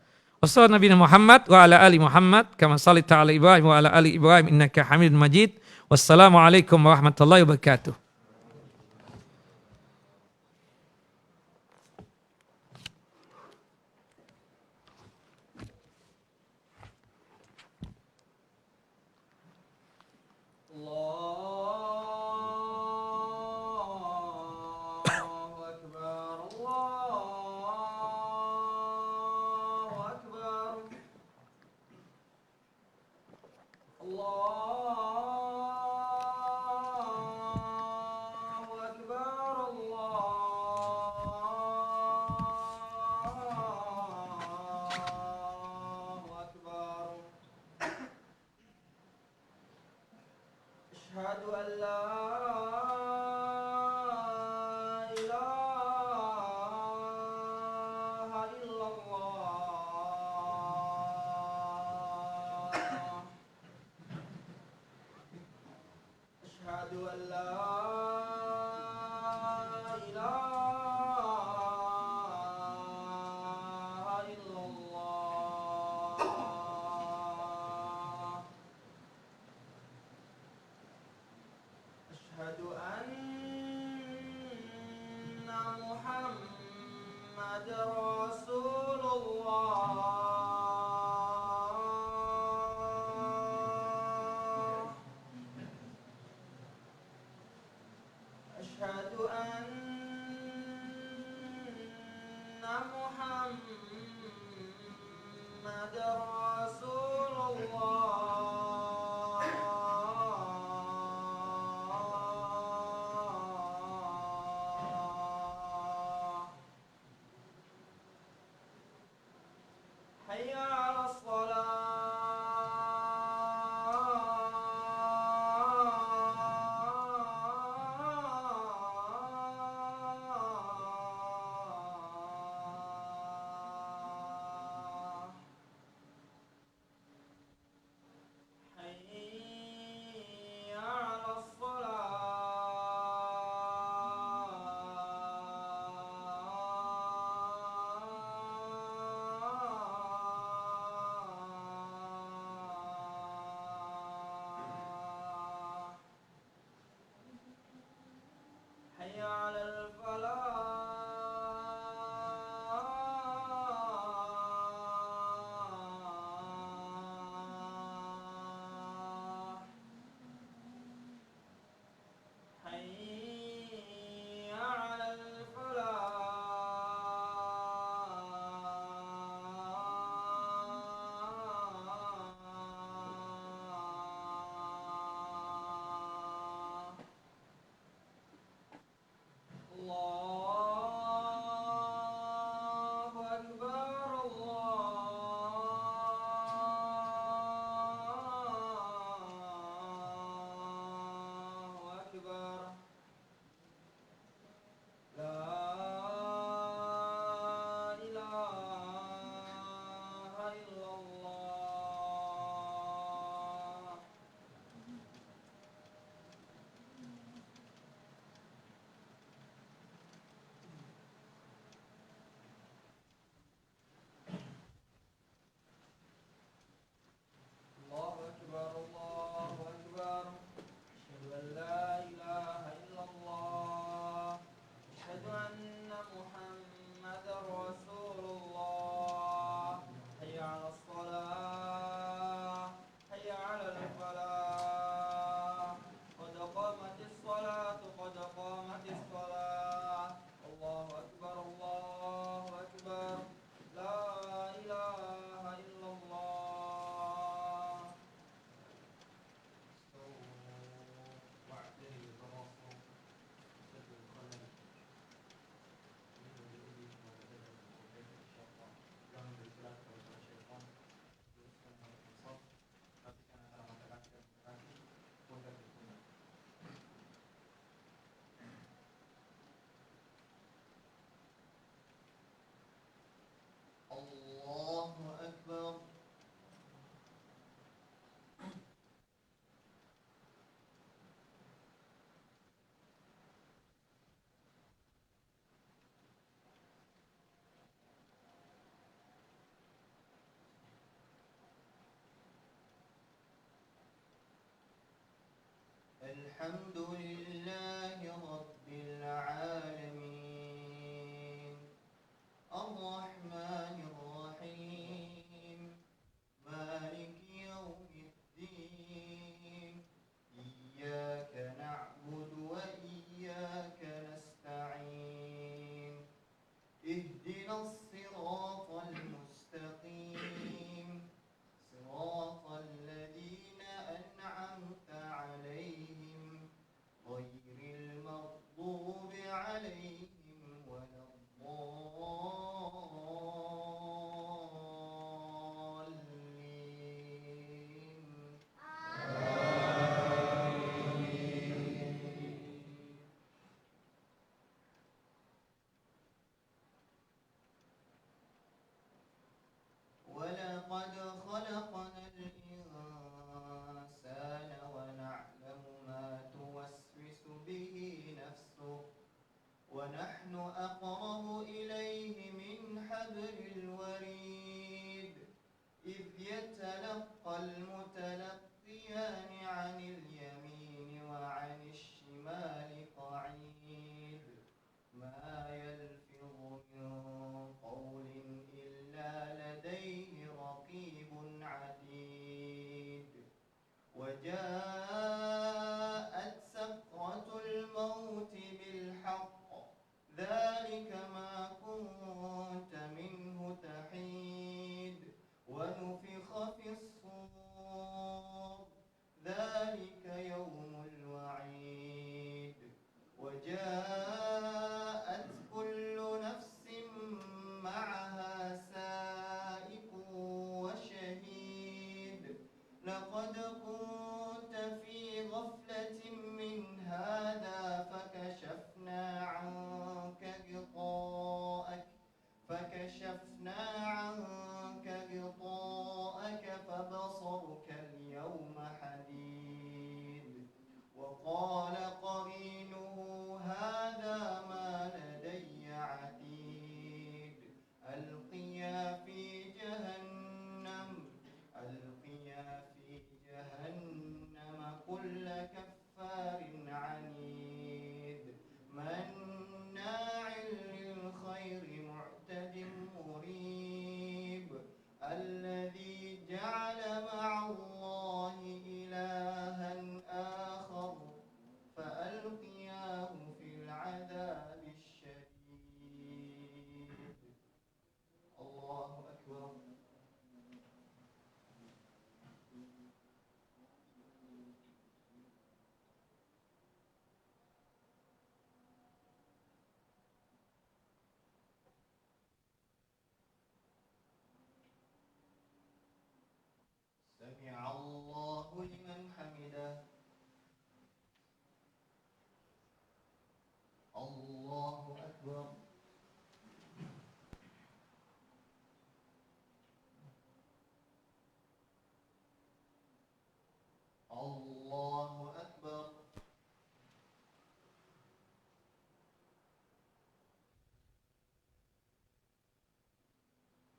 Wassallallahu Nabi Muhammad wa ala ali Muhammad kama shallaita ala Ibrahim wa ala ali Ibrahim innaka Hamidum Majid. Wassalamualaikum warahmatullahi wabarakatuh. Allah رسول الله أشهد أن محمد رسول الله حي على الصلاة حي على الصلاة حي على الفلاح حي على الفلاح الله أكبر الله أكبر لا إله إلا الله الله أكبر الله أكبر أشهد أن لا إله إلا الله أشهد أن محمدا رسول الله حي على الصلاة حي على الفلاح قد قامت الصلاة قد قامت الصلاة الله أكبر الله أكبر لا إله إلا الله واعتدلوا تراصوا سدوا الخلل jangan bergerak kepada syaitan teruskan pada insaf perhatikan antara mata kaki dan kaki kemudian berguna Allahu Akbar الحمد لله رب العالمين الرحمن الرحيم مالك يوم الدين إياك نعبد وإياك نستعين اهدنا الصراط المستقيم صراط الذين أنعمت عليهم غير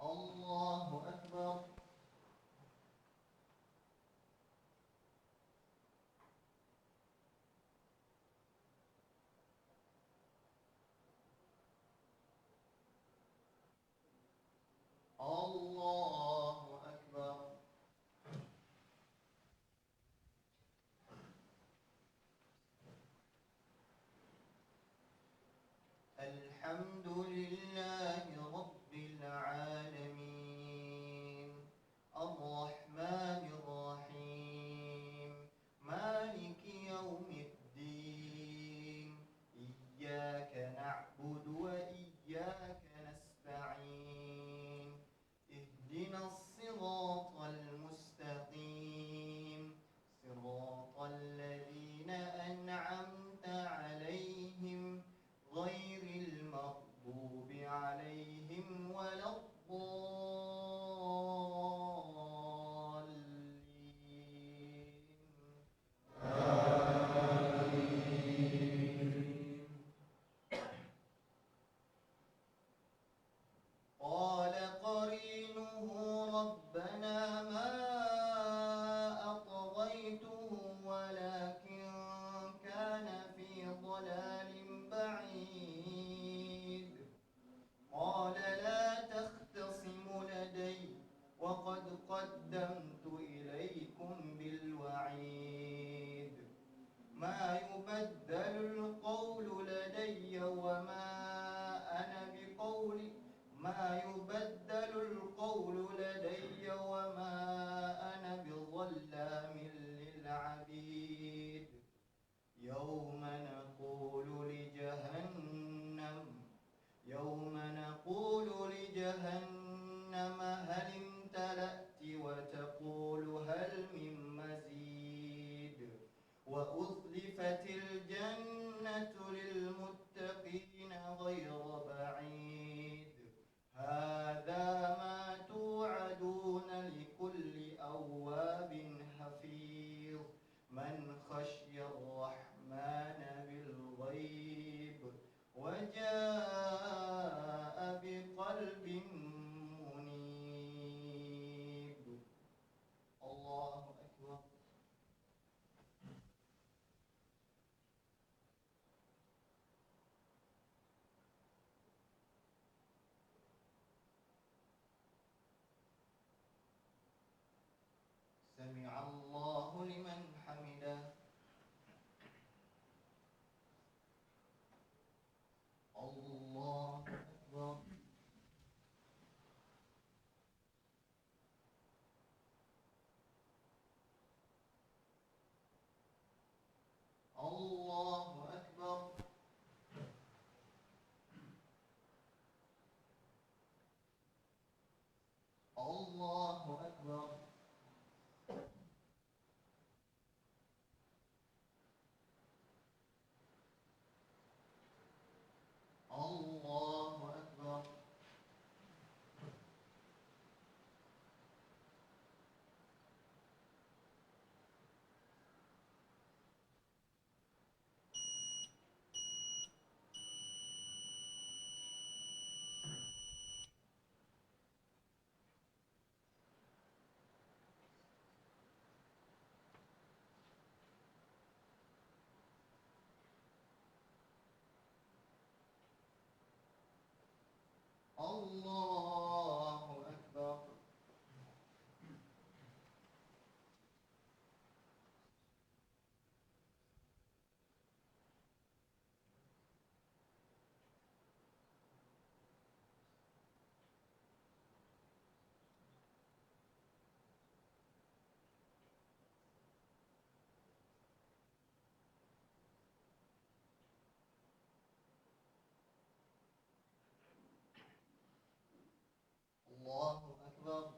الله أكبر. الله أكبر. الحمد لله رب العالمين الرحمن الرحيم مالك يوم الدين إياك نعبد وإياك نستعين اهدنا الصراط المستقيم صراط الذين أنعمت عليهم غير المغضوب عليهم ولا الضالين. قال قرينه ربنا ما أطغيته ولكن كان في ضلال بعيد. قال لا تختصموا لدي وقد قدمت إليكم بالوعيد. ما يبدل القول لدي وما أنا بقول ما يبدل القول لدي وما أنا بظلام للعبيد. يوم نقول لجهنم هل امتلأت وتقول هل من مزيد. وأزلفت الجنة للمتقين غير بعيد. هذا ما توعدون لكل أواب حفيظ من خشي الرحمن بالغيب وجاء بقلب منيب. الله أكبر. سمع الله لمن حمده. الله أكبر. الله أكبر. الله أكبر. الله أكبر. الله أكبر. الله أكبر.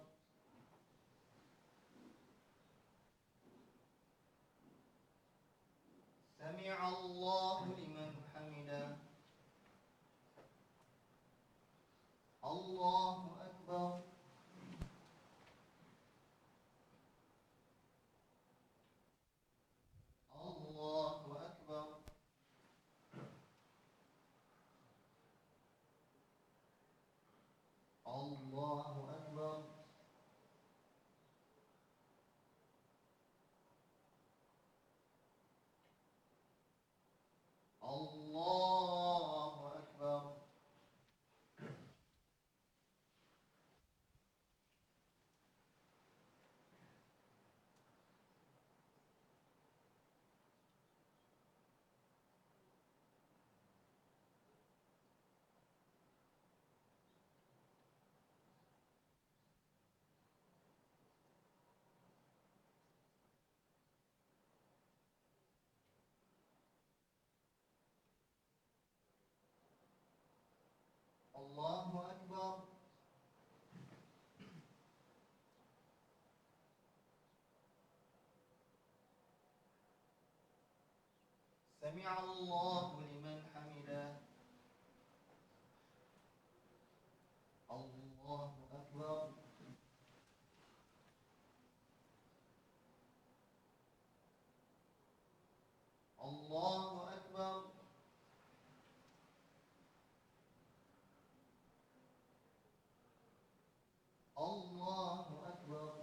سمع الله لمن حمده. الله أكبر. الله أكبر. الله الله أكبر سمع الله لمن حمده الله أكبر الله أكبر الله أكبر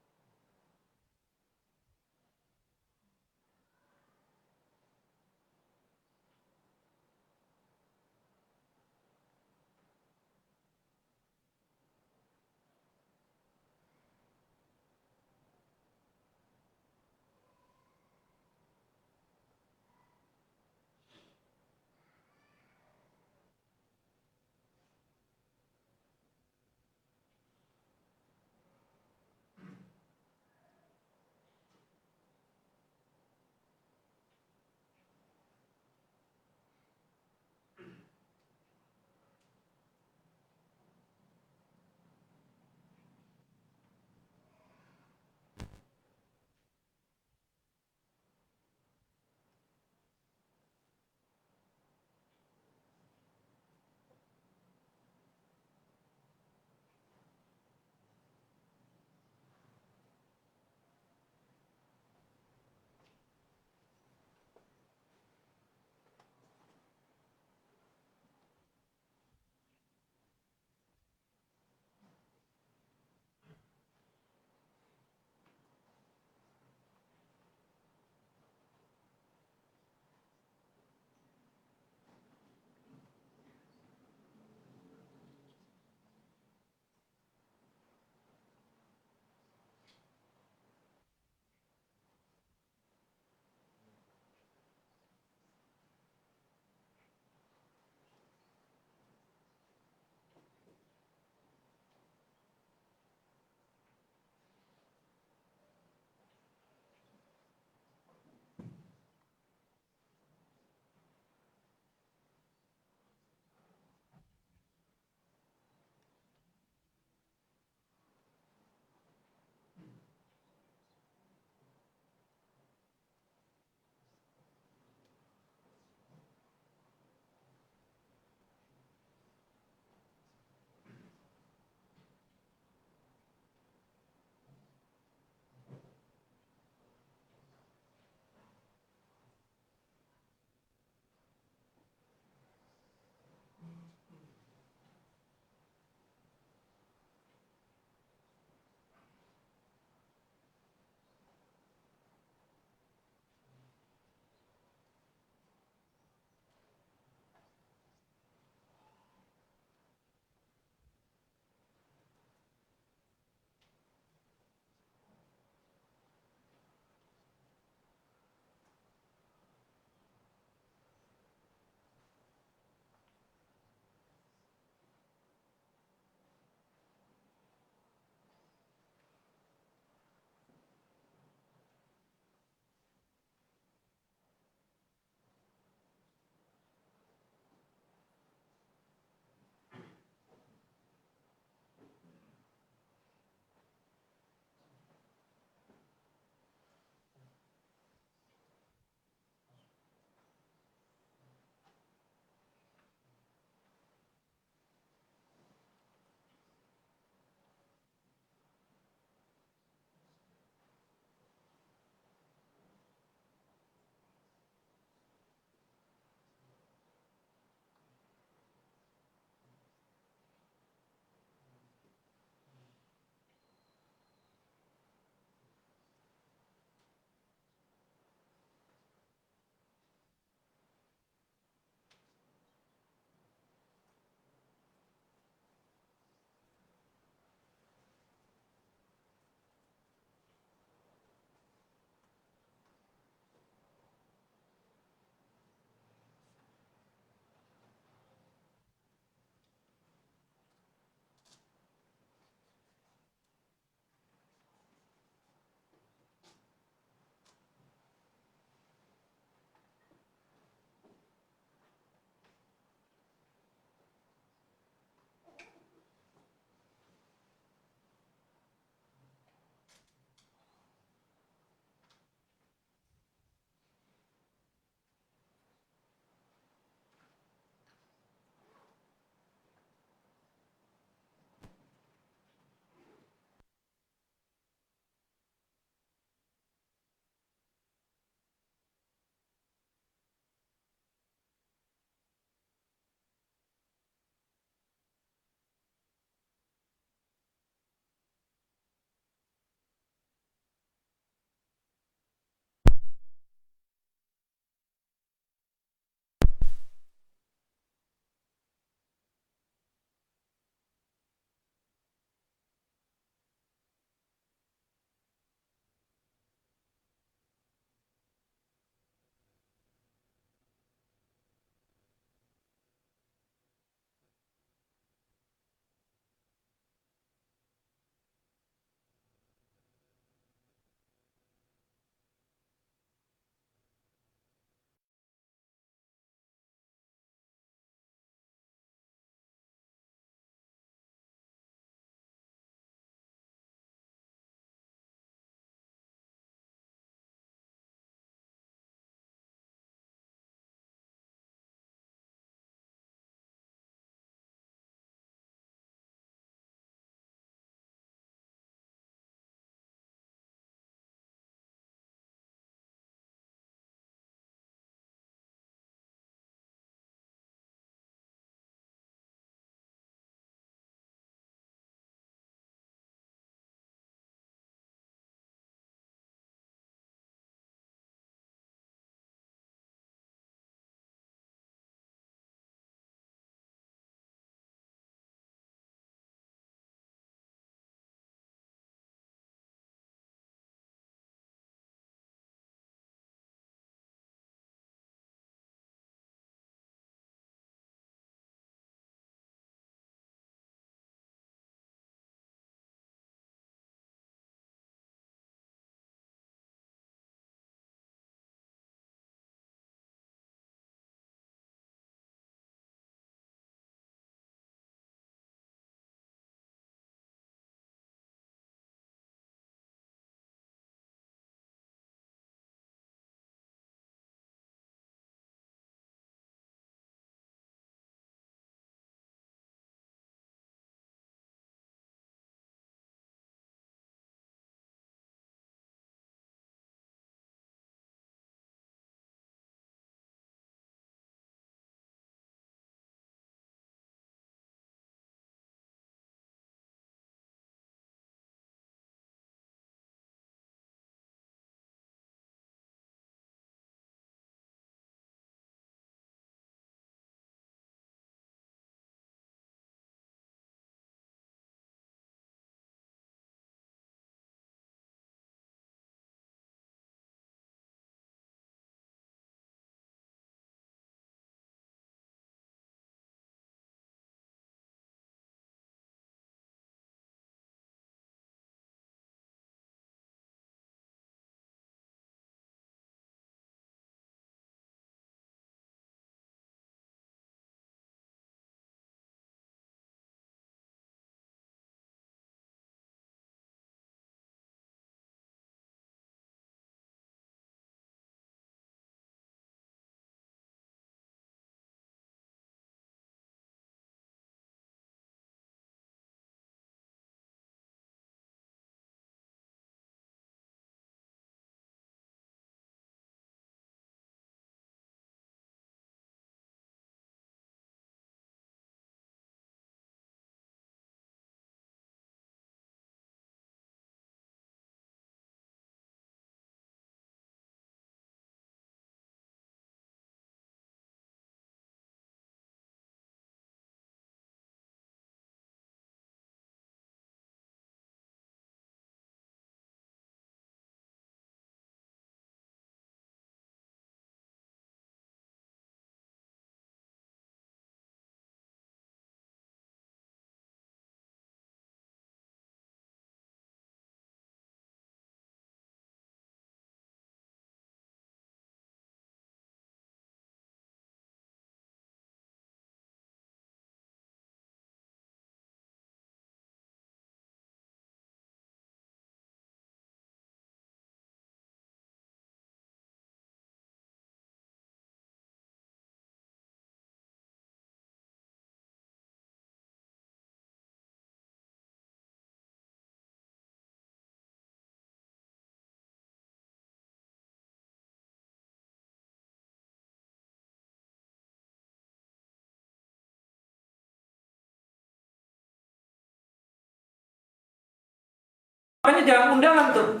makanya jangan undangan tuh.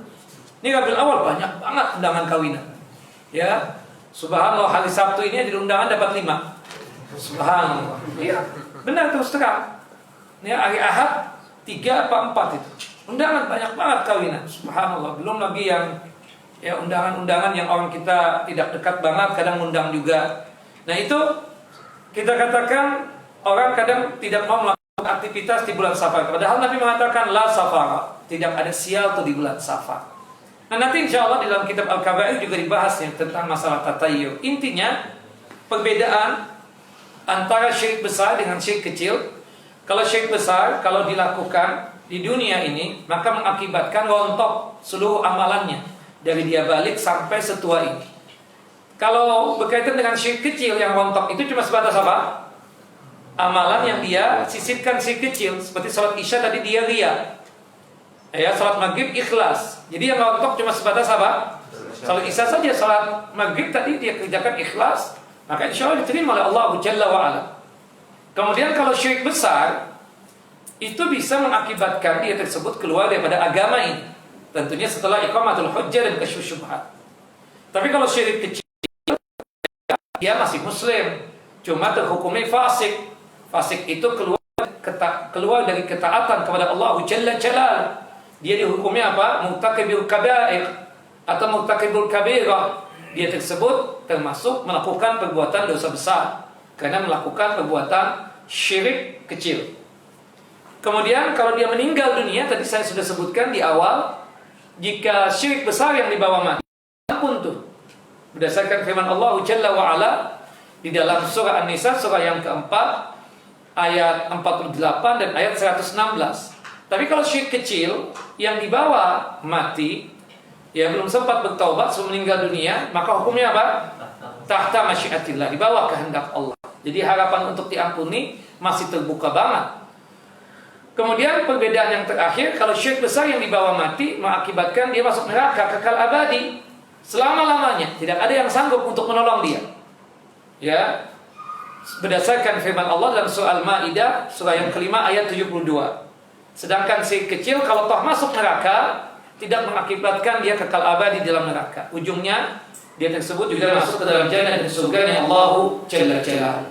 Ini Rabiul Awal banyak banget undangan kawinan. Ya, subhanallah hari Sabtu ini di undangan dapat 5. Subhanallah. Iya, benar terus terang. Ini hari Ahad 3 apa 4 itu. Undangan banyak banget kawinan. Subhanallah. Belum lagi yang ya undangan-undangan yang orang kita tidak dekat banget kadang undang juga. Nah itu kita katakan orang kadang tidak mau melakukan aktivitas di bulan Safar. Padahal Nabi mengatakan la safara, tidak ada sial tuh di bulan Safar. Nah nanti insya Allah di dalam kitab Al-Kabair juga dibahas yang tentang masalah tatayyur. Intinya perbedaan antara syirik besar dengan syirik kecil. Kalau syirik besar kalau dilakukan di dunia ini maka mengakibatkan rontok seluruh amalannya dari dia balik sampai setua ini. Kalau berkaitan dengan syirik kecil yang rontok itu cuma sebatas apa? Amalan yang dia sisipkan syirik kecil. Seperti salat Isya tadi dia ria. Ya, salat maghrib ikhlas. Jadi yang rontok cuma sebatas apa? Salat Isya saja, salat maghrib tadi dia kerjakan ikhlas, maka insya Allah diterima oleh Allah Jalla wa'ala. Kemudian kalau syirik besar itu bisa mengakibatkan dia tersebut keluar daripada agama ini. Tentunya setelah iqamatul hujjah dan kasyf syubhat. Tapi kalau syirik kecil dia masih muslim, cuma terhukumi fasik. Fasik itu keluar dari ketaatan kepada Allah Jalla Jalal. Dia dihukumi apa? Murtakibul kaba'ir atau murtakibul kabirah. Dia tersebut termasuk melakukan perbuatan dosa besar karena melakukan perbuatan syirik kecil. Kemudian kalau dia meninggal dunia, tadi saya sudah sebutkan di awal, jika syirik besar yang dibawa mati, pun tuh berdasarkan firman Allah Jalla wa'ala di dalam surah An-Nisa surah yang keempat ayat 48 dan ayat 116. Tapi kalau syirik kecil yang dibawa mati, ya belum sempat bertaubat sebelum meninggal dunia, maka hukumnya apa? Tahta masyiatillah, di bawah kehendak Allah. Jadi harapan untuk diampuni masih terbuka banget. Kemudian perbedaan yang terakhir, kalau syirik besar yang dibawa mati mengakibatkan dia masuk neraka kekal abadi selama-lamanya, tidak ada yang sanggup untuk menolong dia. Ya, berdasarkan firman Allah dalam surah Al-Maidah surah yang kelima ayat 72. Sedangkan syirik kecil kalau toh masuk neraka tidak mengakibatkan dia kekal abadi dalam neraka. Ujungnya dia tersebut juga masuk ke dalam jannah dan surganya Allah Jalla Jalaluhu.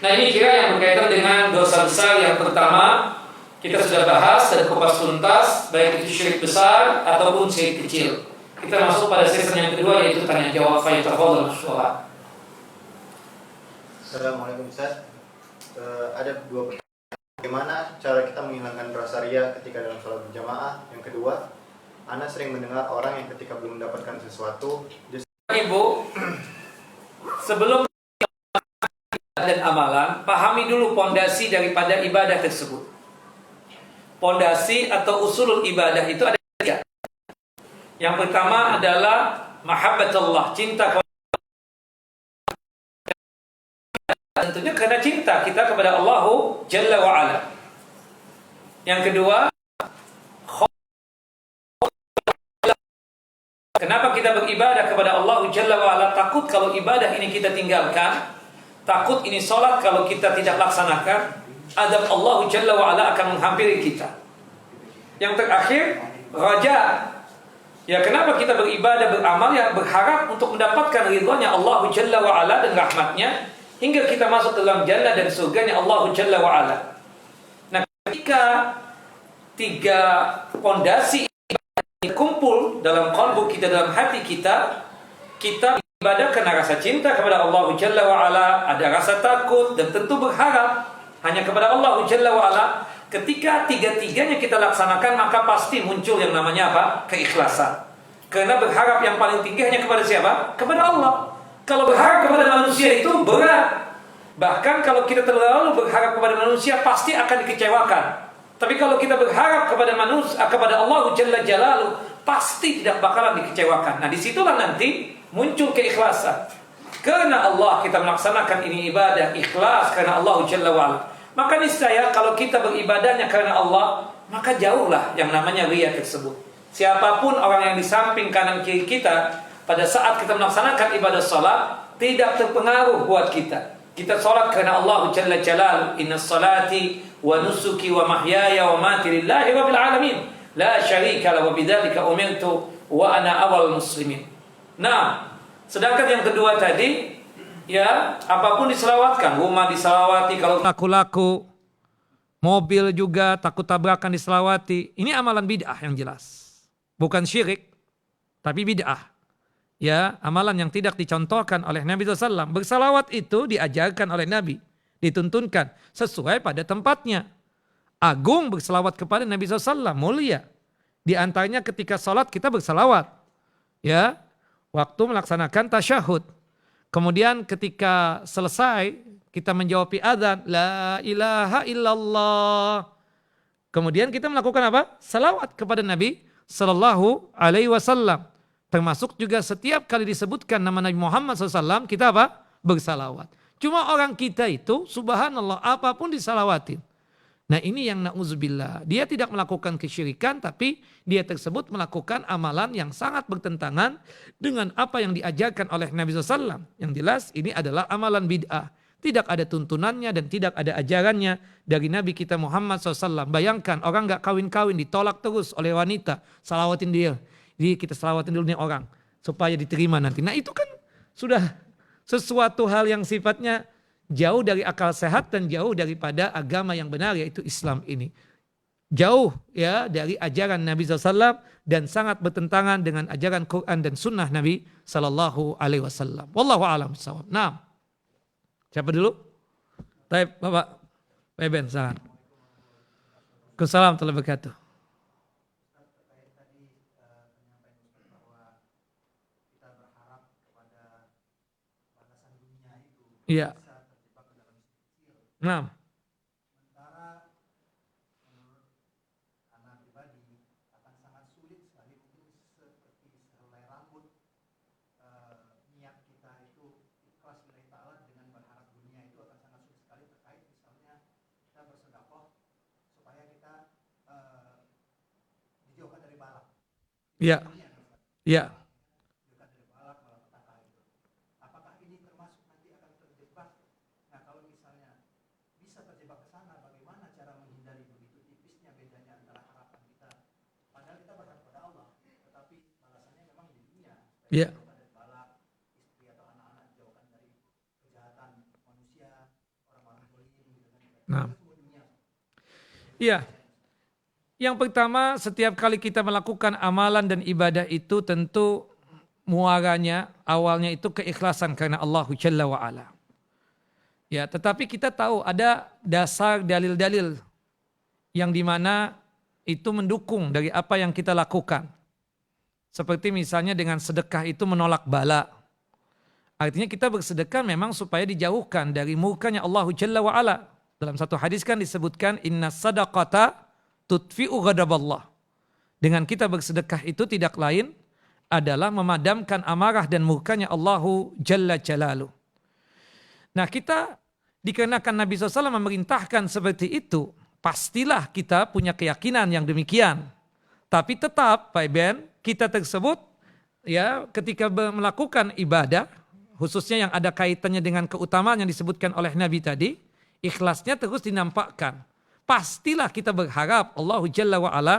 Nah ini kira yang berkaitan dengan dosa besar yang pertama kita sudah bahas dan kupas tuntas, baik itu syirik besar ataupun syirik kecil. Kita masuk pada sesi yang kedua yaitu tanya jawab. Fayatafadhal mashkura. Assalamualaikum Ustaz. Ada 2 pertanyaan. Bagaimana cara kita menghilangkan rasa ria ketika dalam sholat berjamaah? Yang kedua, Ana sering mendengar orang yang ketika belum mendapatkan sesuatu Ibu, sebelum dan amalan, pahami dulu pondasi daripada ibadah tersebut. Pondasi atau usulul ibadah itu ada 3. Yang pertama adalah mahabbatullah, cinta kepada Allah. Tentunya karena cinta kita kepada Allah Jalla wa'ala. Yang kedua, kenapa kita beribadah kepada Allah Jalla wa'ala? Takut kalau ibadah ini kita tinggalkan, takut ini sholat kalau kita tidak laksanakan, adab Allah Jalla wa'ala akan menghampiri kita. Yang terakhir, raja. Ya kenapa kita beribadah, beramal, ya berharap untuk mendapatkan ridhonya Allah Jalla wa'ala dan rahmatnya, hingga kita masuk dalam jannah dan surganya Allah Jalla wa'ala. Nah ketika 3 pondasi kumpul dalam qalbu kita, dalam hati kita, kita ibadah karena rasa cinta kepada Allah Jalla wa'ala, ada rasa takut dan tentu berharap hanya kepada Allah Jalla wa'ala. Ketika 3-tiganya kita laksanakan, maka pasti muncul yang namanya apa? Keikhlasan. Karena berharap yang paling tinggi hanya kepada siapa? Kepada Allah. Kalau berharap kepada manusia itu berat. Bahkan kalau kita terlalu berharap kepada manusia pasti akan dikecewakan. Tapi kalau kita berharap kepada manusia, kepada Allah Jalla Jalaluhu, pasti tidak bakalan dikecewakan. Nah disitulah nanti muncul keikhlasan. Karena Allah kita melaksanakan ini ibadah ikhlas karena Allah Jalla wa'ala. Maka niscaya kalau kita beribadahnya karena Allah, maka jauhlah yang namanya riya tersebut. Siapapun orang yang di samping kanan kiri kita pada saat kita melaksanakan ibadah salat tidak terpengaruh buat kita. Kita salat karena Allah Jalla Jalaluhu. Inna salati wa nusuki wa mahyaya wa mati lillahi rabbil alamin. La syarika lahu wa bidzalika umirtu wa ana awal muslimin. Nah, sedangkan yang kedua tadi, ya apapun diselawatkan, rumah diselawati, kalau laku-laku, mobil juga takut tabrakan diselawati. Ini amalan bid'ah yang jelas, bukan syirik, tapi bid'ah. Ya, amalan yang tidak dicontohkan oleh Nabi SAW. Bersalawat itu diajarkan oleh Nabi, dituntunkan sesuai pada tempatnya. Agung bersalawat kepada Nabi SAW, mulia. Di antaranya ketika salat kita bersalawat, ya, waktu melaksanakan tasyahud. Kemudian ketika selesai kita menjawab adzan, la ilaha illallah. Kemudian kita melakukan apa? Salawat kepada Nabi sallallahu alaihi wasallam. Termasuk juga setiap kali disebutkan nama Nabi Muhammad SAW, kita apa? Bersalawat. Cuma orang kita itu, subhanallah, apapun disalawatin. Nah ini yang na'udzubillah. Dia tidak melakukan kesyirikan, tapi dia tersebut melakukan amalan yang sangat bertentangan dengan apa yang diajarkan oleh Nabi SAW. Yang jelas ini adalah amalan bid'ah. Tidak ada tuntunannya dan tidak ada ajarannya dari Nabi kita Muhammad SAW. Bayangkan orang gak kawin-kawin, ditolak terus oleh wanita. Salawatin dia. Jadi kita salawatin dulu nih orang supaya diterima nanti. Nah itu kan sudah sesuatu hal yang sifatnya jauh dari akal sehat dan jauh daripada agama yang benar, yaitu Islam ini. Jauh ya dari ajaran Nabi SAW dan sangat bertentangan dengan ajaran Quran dan sunnah Nabi SAW. Wallahu a'lam bishawab. Nah, siapa dulu? Baik, Bapak. Beben, salam. Assalamualaikum warahmatullahi wabarakatuh. Iya. Nah. Sementara menurut anak pribadi akan sangat sulit sekali, mungkin seperti sehelai rambut, niat kita itu ikhlas lillahi ta'ala dengan berharap dunia itu akan sangat sulit sekali, terkait misalnya kita bersedekah supaya kita dijauhkan dari balak. Iya. Iya. Iya. Nah. Iya. Yang pertama, setiap kali kita melakukan amalan dan ibadah itu tentu muaranya, awalnya itu keikhlasan karena Allah Jalla wa'ala. Ya, tetapi kita tahu ada dasar dalil-dalil yang dimana itu mendukung dari apa yang kita lakukan. Seperti misalnya dengan sedekah itu menolak bala. Artinya kita bersedekah memang supaya dijauhkan dari murkanya Allah Jalla wa'ala. Dalam satu hadis kan disebutkan inna sadaqata tutfi'u ghadaballah. Dengan kita bersedekah itu tidak lain adalah memadamkan amarah dan murkanya Allah Jalla Jalaluh. Nah kita dikarenakan Nabi SAW memerintahkan seperti itu, pastilah kita punya keyakinan yang demikian. Tapi tetap Pak Ben, kita tersebut ya ketika melakukan ibadah, khususnya yang ada kaitannya dengan keutamaan yang disebutkan oleh Nabi tadi, ikhlasnya terus dinampakkan. Pastilah kita berharap Allah Jalla wa'ala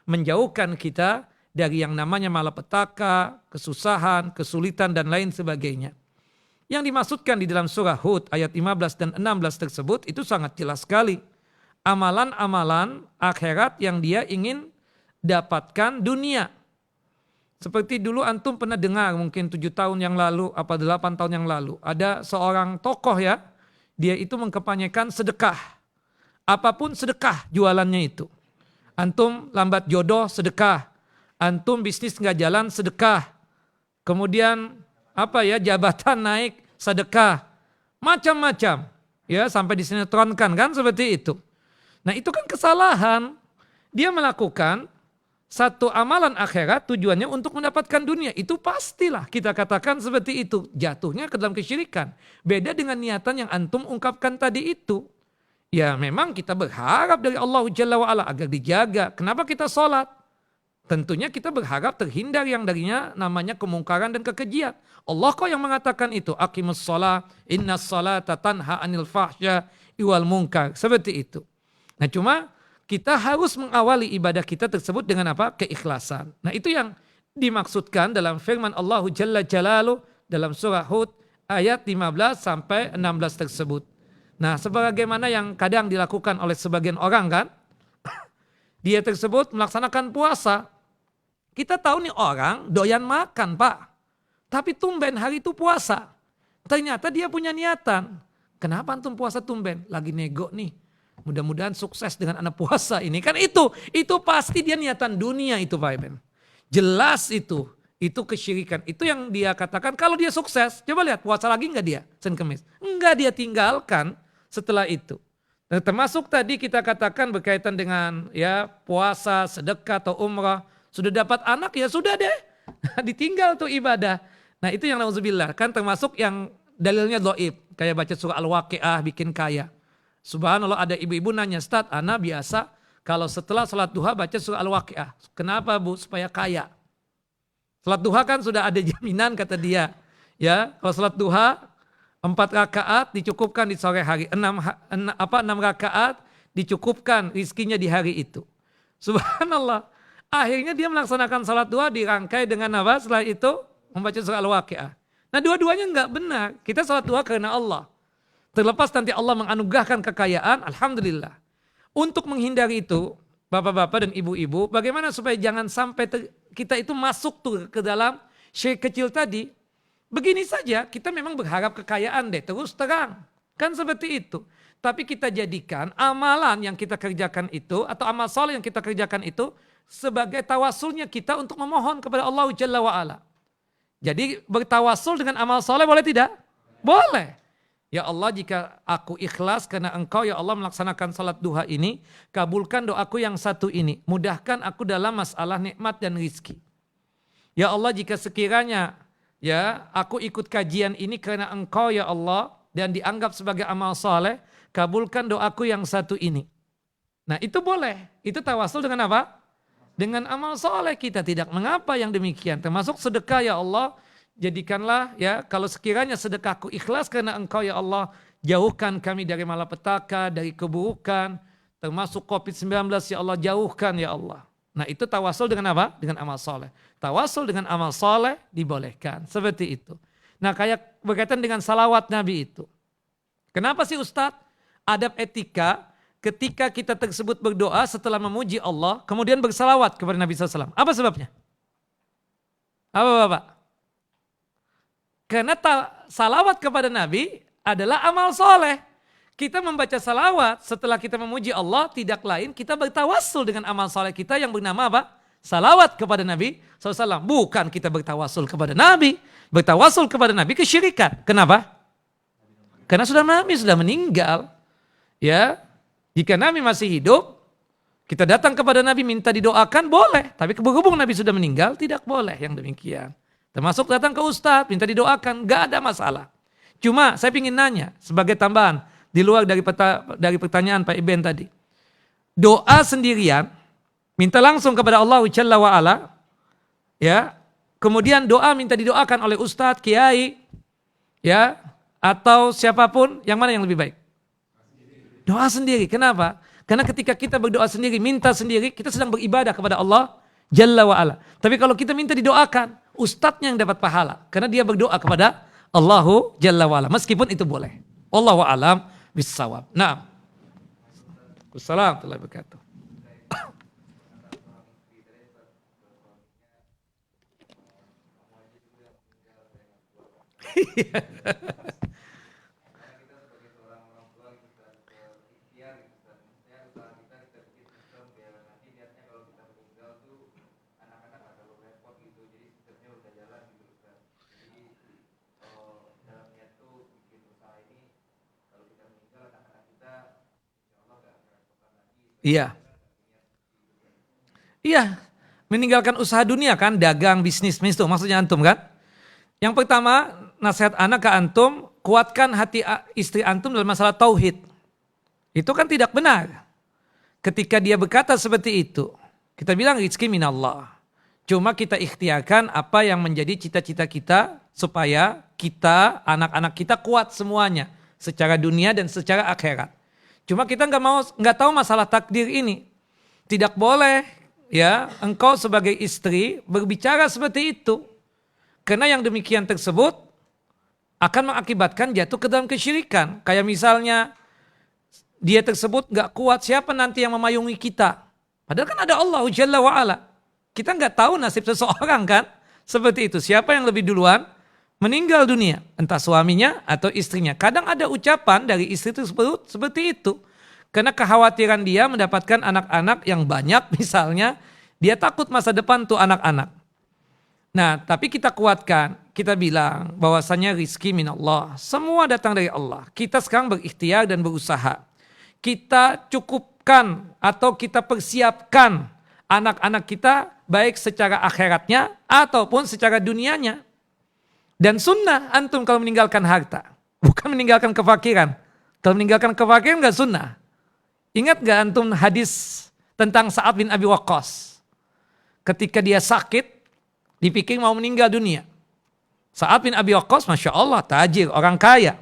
menjauhkan kita dari yang namanya malapetaka, kesusahan, kesulitan dan lain sebagainya. Yang dimaksudkan di dalam surah Hud ayat 15 dan 16 tersebut itu sangat jelas sekali. Amalan-amalan akhirat yang dia ingin dapatkan dunia. Seperti dulu antum pernah dengar mungkin 7 tahun yang lalu, apa 8 tahun yang lalu. Ada seorang tokoh ya, dia itu mengkampanyekan sedekah. Apapun sedekah jualannya itu. Antum lambat jodoh sedekah. Antum bisnis nggak jalan sedekah. Kemudian apa ya jabatan naik sedekah. Macam-macam. Ya sampai disinetronkan kan seperti itu. Nah itu kan kesalahan. Dia melakukan satu amalan akhirat tujuannya untuk mendapatkan dunia. Itu pastilah kita katakan seperti itu. Jatuhnya ke dalam kesyirikan. Beda dengan niatan yang antum ungkapkan tadi itu. Ya memang kita berharap dari Allah Jalla wa'ala agar dijaga. Kenapa kita sholat? Tentunya kita berharap terhindar yang darinya namanya kemungkaran dan kekejian. Allah kok yang mengatakan itu. Aqimus sholat, inna sholata tanha anil fahsya iwal munkar. Seperti itu. Nah cuma kita harus mengawali ibadah kita tersebut dengan apa? Keikhlasan. Nah itu yang dimaksudkan dalam firman Allah Jalla Jalaluh dalam surah Hud ayat 15 sampai 16 tersebut. Nah sebagaimana yang kadang dilakukan oleh sebagian orang kan, dia tersebut melaksanakan puasa. Kita tahu nih orang doyan makan Pak, tapi tumben hari itu puasa. Ternyata dia punya niatan. Kenapa antum puasa tumben? Lagi nego nih. Mudah-mudahan sukses dengan anak puasa ini. Kan itu pasti dia niatan dunia itu Pak Iben. Jelas itu kesyirikan. Itu yang dia katakan kalau dia sukses. Coba lihat puasa lagi enggak dia Senin Kemis? Enggak, dia tinggalkan setelah itu. Dan termasuk tadi kita katakan berkaitan dengan ya puasa, sedekah atau umrah. Sudah dapat anak ya sudah deh. Ditinggal tuh ibadah. Nah itu yang nauzubillah. Kan termasuk yang dalilnya dhaif. Kayak baca surah Al-Waqiah bikin kaya. Subhanallah ada ibu-ibu nanya, Ustaz, ana biasa kalau setelah sholat duha baca surah Al-Waqiah. Kenapa Bu? Supaya kaya. Sholat duha kan sudah ada jaminan kata dia. Ya, kalau sholat duha 4 rakaat dicukupkan di sore hari. 6 rakaat dicukupkan rizkinya di hari itu. Subhanallah. Akhirnya dia melaksanakan sholat duha dirangkai dengan apa? Setelah itu membaca surah Al-Waqiah. Nah dua-duanya enggak benar. Kita sholat duha karena Allah. Terlepas nanti Allah menganugerahkan kekayaan, alhamdulillah. Untuk menghindari itu, bapak-bapak dan ibu-ibu, bagaimana supaya jangan sampai kita itu masuk tuh ke dalam syirik kecil tadi. Begini saja, kita memang berharap kekayaan deh, terus terang. Kan seperti itu. Tapi kita jadikan amalan yang kita kerjakan itu, atau amal soleh yang kita kerjakan itu, sebagai tawasulnya kita untuk memohon kepada Allah Jalla wa'ala. Jadi bertawasul dengan amal soleh boleh tidak? Boleh. Ya Allah, jika aku ikhlas karena Engkau ya Allah melaksanakan salat duha ini, kabulkan doaku yang satu ini. Mudahkan aku dalam masalah nikmat dan rizki. Ya Allah, jika sekiranya ya aku ikut kajian ini karena Engkau ya Allah dan dianggap sebagai amal saleh, kabulkan doaku yang satu ini. Nah itu boleh. Itu tawasul dengan apa? Dengan amal saleh kita, tidak mengapa yang demikian. Termasuk sedekah ya Allah. Jadikanlah ya kalau sekiranya sedekahku ikhlas karena Engkau ya Allah, jauhkan kami dari malapetaka, dari keburukan, termasuk COVID-19 ya Allah, jauhkan ya Allah. Nah itu tawasul dengan apa? Dengan amal soleh. Tawasul dengan amal soleh dibolehkan, seperti itu. Nah kayak berkaitan dengan salawat Nabi itu. Kenapa sih Ustadz? Adab etika ketika kita tersebut berdoa setelah memuji Allah, kemudian bersalawat kepada Nabi SAW. Apa sebabnya? Apa Bapak? Karena salawat kepada Nabi adalah amal soleh. Kita membaca salawat setelah kita memuji Allah, tidak lain kita bertawassul dengan amal soleh kita yang bernama apa? Salawat kepada Nabi SAW. Bukan kita bertawassul kepada Nabi. Bertawassul kepada Nabi kesyirikan. Kenapa? Karena Nabi sudah meninggal. Ya, jika Nabi masih hidup, kita datang kepada Nabi minta didoakan boleh. Tapi berhubung Nabi sudah meninggal, tidak boleh yang demikian. Termasuk datang ke Ustadz, minta didoakan, gak ada masalah. Cuma saya ingin nanya sebagai tambahan, di luar dari pertanyaan Pak Iben tadi. Doa sendirian, minta langsung kepada Allah Jalla wa'ala, ya, kemudian doa minta didoakan oleh Ustadz, Kiai, ya, atau siapapun, yang mana yang lebih baik? Doa sendiri, kenapa? Karena ketika kita berdoa sendiri, minta sendiri, kita sedang beribadah kepada Allah Jalla wa'ala. Tapi kalau kita minta didoakan, ustadznya yang dapat pahala. Karena dia berdoa kepada Allahu Jalla wa'ala. Meskipun itu boleh. Wallahu a'lam bissawab. Nah. Assalamualaikum warahmatullahi wabarakatuh. Iya. Iya. Meninggalkan usaha dunia kan, dagang, bisnis itu maksudnya antum kan? Yang pertama, nasihat anak ke antum, kuatkan hati istri antum dalam masalah tauhid. Itu kan tidak benar. Ketika dia berkata seperti itu, kita bilang rizki minallah. Cuma kita ikhtiarkan apa yang menjadi cita-cita kita supaya kita, anak-anak kita kuat semuanya secara dunia dan secara akhirat. Cuma kita nggak tahu masalah takdir ini. Tidak boleh ya engkau sebagai istri berbicara seperti itu. Karena yang demikian tersebut akan mengakibatkan jatuh ke dalam kesyirikan. Kayak misalnya dia tersebut gak kuat, siapa nanti yang memayungi kita? Padahal kan ada Allah Jalla wa'ala. Kita gak tahu nasib seseorang kan? Seperti itu, siapa yang lebih duluan meninggal dunia? Entah suaminya atau istrinya. Kadang ada ucapan dari istri tersebut seperti itu. Karena kekhawatiran dia mendapatkan anak-anak yang banyak misalnya. Dia takut masa depan tuh anak-anak. Nah, tapi kita kuatkan, kita bilang bahwasanya rizki minallah, semua datang dari Allah. Kita sekarang berikhtiar dan berusaha. Kita cukupkan atau kita persiapkan anak-anak kita baik secara akhiratnya ataupun secara dunianya. Dan sunnah antum kalau meninggalkan harta, bukan meninggalkan kefakiran. Kalau meninggalkan kefakiran gak sunnah. Ingat gak antum hadis tentang Sa'ad bin Abi Waqqas? Ketika dia sakit, dipikir mau meninggal dunia. Sa'ad bin Abi Waqqas, Masya Allah, tajir, orang kaya.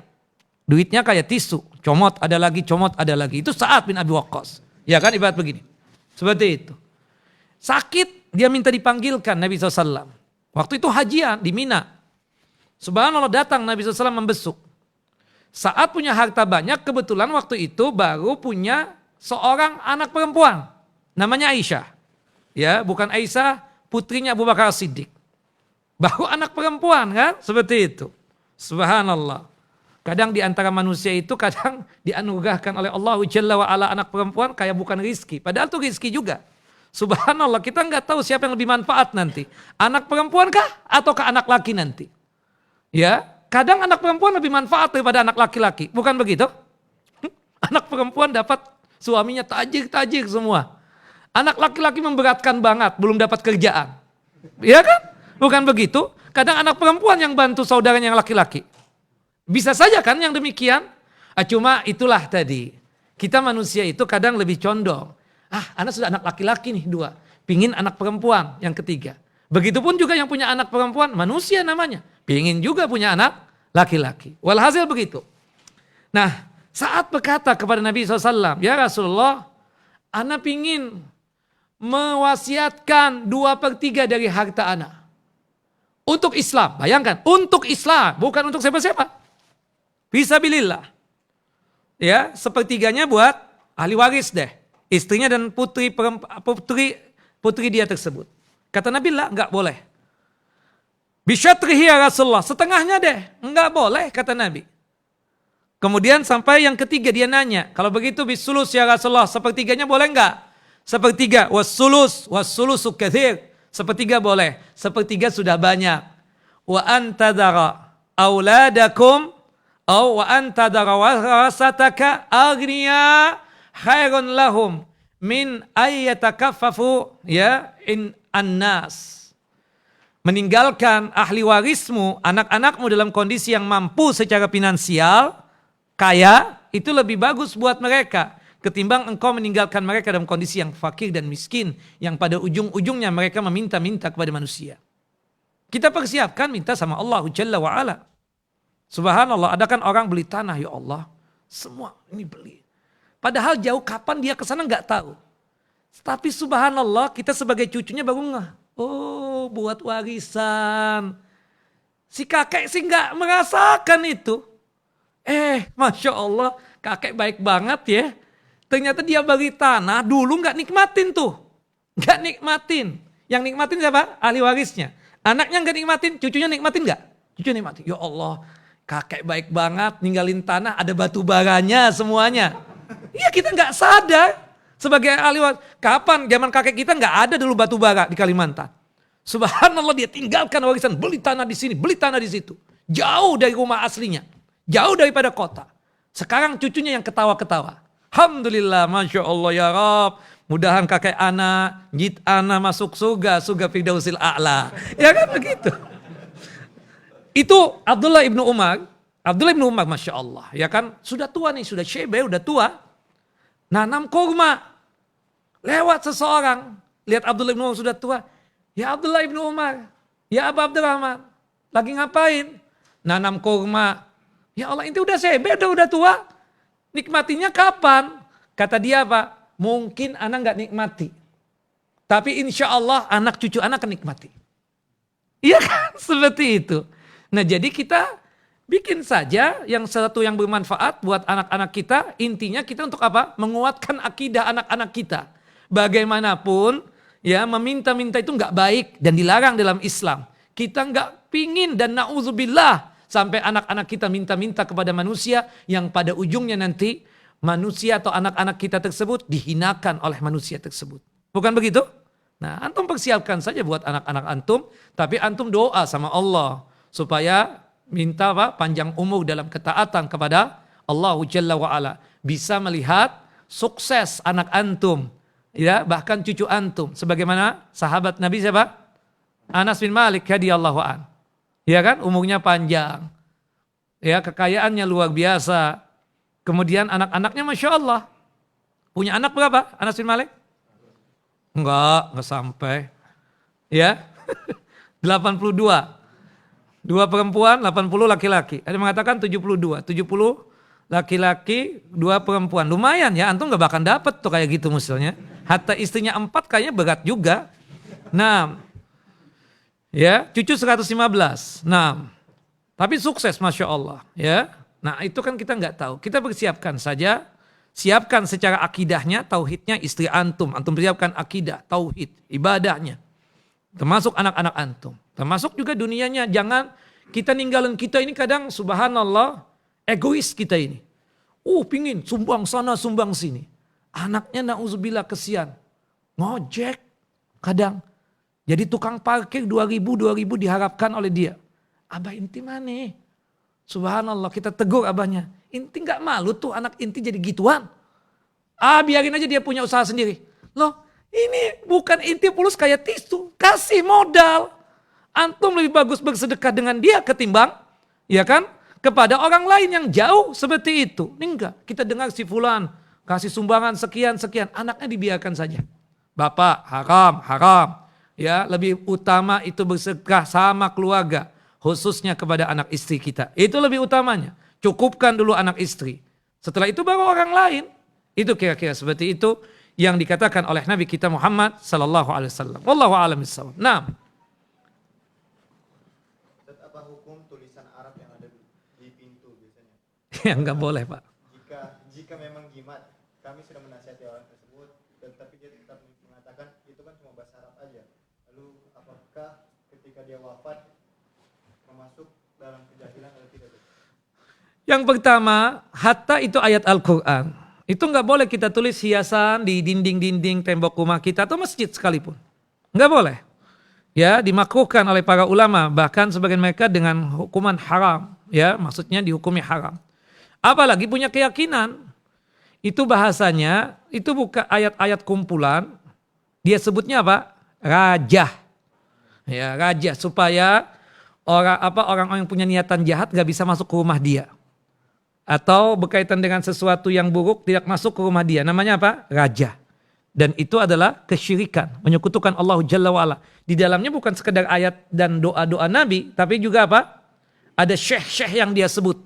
Duitnya kayak tisu, comot ada lagi, comot ada lagi. Itu Sa'ad bin Abi Waqqas. Ya kan ibarat begini. Seperti itu. Sakit, dia minta dipanggilkan Nabi SAW. Waktu itu hajian di Mina. Subhanallah datang Nabi SAW membesuk. Saat punya harta banyak, kebetulan waktu itu baru punya seorang anak perempuan. Namanya Aisyah. Ya, bukan Aisyah, putrinya Abu Bakar Siddiq. Baru anak perempuan kan? Seperti itu. Subhanallah. Kadang di antara manusia itu kadang dianugerahkan oleh Allah Jalla wa'ala anak perempuan kayak bukan rizki. Padahal itu rizki juga. Subhanallah, kita nggak tahu siapa yang lebih manfaat nanti. Anak perempuan kah? Ataukah anak laki nanti? Ya, kadang anak perempuan lebih manfaat daripada anak laki-laki. Bukan begitu? Anak perempuan dapat suaminya tajir-tajir semua. Anak laki-laki memberatkan banget, belum dapat kerjaan. Iya kan? Bukan begitu? Kadang anak perempuan yang bantu saudaranya yang laki-laki. Bisa saja kan yang demikian? Cuma itulah tadi. Kita manusia itu kadang lebih condong. Anak sudah anak laki-laki nih 2. Pingin anak perempuan yang ketiga. Begitupun juga yang punya anak perempuan, manusia namanya. Pingin juga punya anak laki-laki. Walhasil begitu. Nah, saat berkata kepada Nabi SAW, ya Rasulullah, anak pingin mewasiatkan 2/3 dari harta anak. Untuk Islam, bayangkan, untuk Islam, bukan untuk siapa-siapa. Fisabilillah. Ya, 1/3 buat ahli waris deh. Istrinya dan putri dia tersebut. Kata Nabi, lah, enggak boleh. Bisyatrihi ya Rasulullah, setengahnya deh. Enggak boleh, kata Nabi. Kemudian sampai yang ketiga dia nanya, kalau begitu bisulus ya Rasulullah, 1/3 boleh enggak? 1/3, wassulusu katsir. 1/3 boleh, 1/3 sudah banyak. Wa antadara auladakum wa antadara warasataka aghniya khairun lahum min ayyatakaffafu ya in annas. Meninggalkan ahli warismu, anak-anakmu dalam kondisi yang mampu secara finansial, kaya, itu lebih bagus buat mereka ketimbang engkau meninggalkan mereka dalam kondisi yang fakir dan miskin, yang pada ujung-ujungnya mereka meminta-minta kepada manusia. Kita persiapkan minta sama Allah Jalla wa'ala. Subhanallah, ada kan orang beli tanah, ya Allah, semua ini beli. Padahal jauh kapan dia ke sana nggak tahu. Tapi subhanallah, kita sebagai cucunya baru ngeh. Oh, buat warisan. Si kakek sih nggak merasakan itu. Masya Allah, kakek baik banget ya. Ternyata dia bagi tanah, dulu nggak nikmatin tuh. Nggak nikmatin. Yang nikmatin siapa? Ahli warisnya. Anaknya nggak nikmatin, cucunya nikmatin nggak? Cucunya nikmatin. Ya Allah, kakek baik banget, ninggalin tanah, ada batu baranya semuanya. Iya, kita nggak sadar. Sebagai ahli waris, kapan zaman kakek kita nggak ada dulu batu bara di Kalimantan. Subhanallah, dia tinggalkan warisan, beli tanah di sini, beli tanah di situ. Jauh dari rumah aslinya. Jauh daripada kota. Sekarang cucunya yang ketawa-ketawa. Alhamdulillah, Masya Allah ya Rab. Mudahan kakek anak, jid anak masuk surga Firdausil A'la. Ya kan begitu. Itu Abdullah ibnu Umar, Masya Allah. Ya kan, sudah tua nih, sudah syebe, udah tua. Nanam kurma. Lewat seseorang. Lihat Abdullah ibnu Umar sudah tua. Ya Abdullah ibnu Umar, ya Abu Abdurrahman, lagi ngapain? Nanam kurma. Ya Allah, ini udah syebe, udah tua. Nikmatinya kapan? Kata dia apa? Mungkin anak nggak nikmati. Tapi insya Allah anak cucu anak akan nikmati. Iya kan? Seperti itu. Nah jadi kita bikin saja yang satu yang bermanfaat buat anak-anak kita. Intinya kita untuk apa? Menguatkan akidah anak-anak kita. Bagaimanapun ya meminta-minta itu nggak baik dan dilarang dalam Islam. Kita nggak pingin dan na'udzubillah sampai anak-anak kita minta-minta kepada manusia yang pada ujungnya nanti manusia atau anak-anak kita tersebut dihinakan oleh manusia tersebut. Bukan begitu? Nah, antum persiapkan saja buat anak-anak antum, tapi antum doa sama Allah supaya minta apa? Panjang umur dalam ketaatan kepada Allah Jalla wa Ala. Bisa melihat sukses anak antum, ya, bahkan cucu antum. Sebagaimana sahabat Nabi siapa? Anas bin Malik radhiyallahu an. Ya kan? Umurnya panjang. Ya, kekayaannya luar biasa. Kemudian anak-anaknya Masya Allah. Punya anak berapa Anas bin Malik? Enggak sampai. Ya. 82. 2 perempuan, 80 laki-laki. Ada yang mengatakan 72. 70 laki-laki, 2 perempuan. Lumayan ya, antum gak bakal dapat tuh kayak gitu misalnya. Hatta istrinya 4 kayaknya berat juga. Nah, ya, cucu 115. Nah, tapi sukses Masya Allah. Ya. Nah itu kan kita nggak tahu. Kita persiapkan saja. Siapkan secara akidahnya, tauhidnya istri antum. Antum siapkan akidah, tauhid, ibadahnya. Termasuk anak-anak antum. Termasuk juga dunianya. Jangan kita ninggalin kita ini kadang subhanallah egois kita ini. Pingin sumbang sana sumbang sini. Anaknya na'udzubillah kesian. Ngojek kadang. Jadi tukang parkir 2000 diharapkan oleh dia. Abah inti mana? Subhanallah kita tegur abahnya. Inti gak malu tuh anak inti jadi gituan. Biarin aja dia punya usaha sendiri. Loh ini bukan inti pulus kayak tisu. Kasih modal. Antum lebih bagus bersedekah dengan dia ketimbang. Ya kan? Kepada orang lain yang jauh seperti itu. Ini enggak. Kita dengar si fulan. Kasih sumbangan sekian. Anaknya dibiarkan saja. Bapak haram. Ya lebih utama itu bersedekah sama keluarga. Khususnya kepada anak istri kita. Itu lebih utamanya. Cukupkan dulu anak istri. Setelah itu baru orang lain. Itu kira-kira seperti itu yang dikatakan oleh Nabi kita Muhammad sallallahu alaihi wasallam. Wallahu a'lam bishawab. Nah. Apa hukum tulisan Arab yang ada di pintu biasanya? Ya enggak boleh, Pak. Jika memang jimat, kami sudah menasihati orang tersebut, tapi dia tetap mengatakan itu kan cuma bahasa Arab aja. Lalu apakah ketika dia wafat termasuk dalam kejahilan atau tidak? Yang pertama, hatta itu ayat Al-Quran. Itu nggak boleh kita tulis hiasan di dinding-dinding tembok rumah kita atau masjid sekalipun. Nggak boleh. Ya, dimakruhkan oleh para ulama, bahkan sebagian mereka dengan hukuman haram. Ya, maksudnya dihukumi haram. Apalagi punya keyakinan. Itu bahasanya, itu bukan ayat-ayat kumpulan. Dia sebutnya apa? Rajah. Ya, rajah supaya orang-orang yang punya niatan jahat nggak bisa masuk ke rumah dia. Atau berkaitan dengan sesuatu yang buruk tidak masuk ke rumah dia. Namanya apa? Raja. Dan itu adalah kesyirikan. Menyekutukan Allah Jalla wa'ala. Di dalamnya bukan sekedar ayat dan doa-doa Nabi. Tapi juga apa? Ada syekh-syekh yang dia sebut.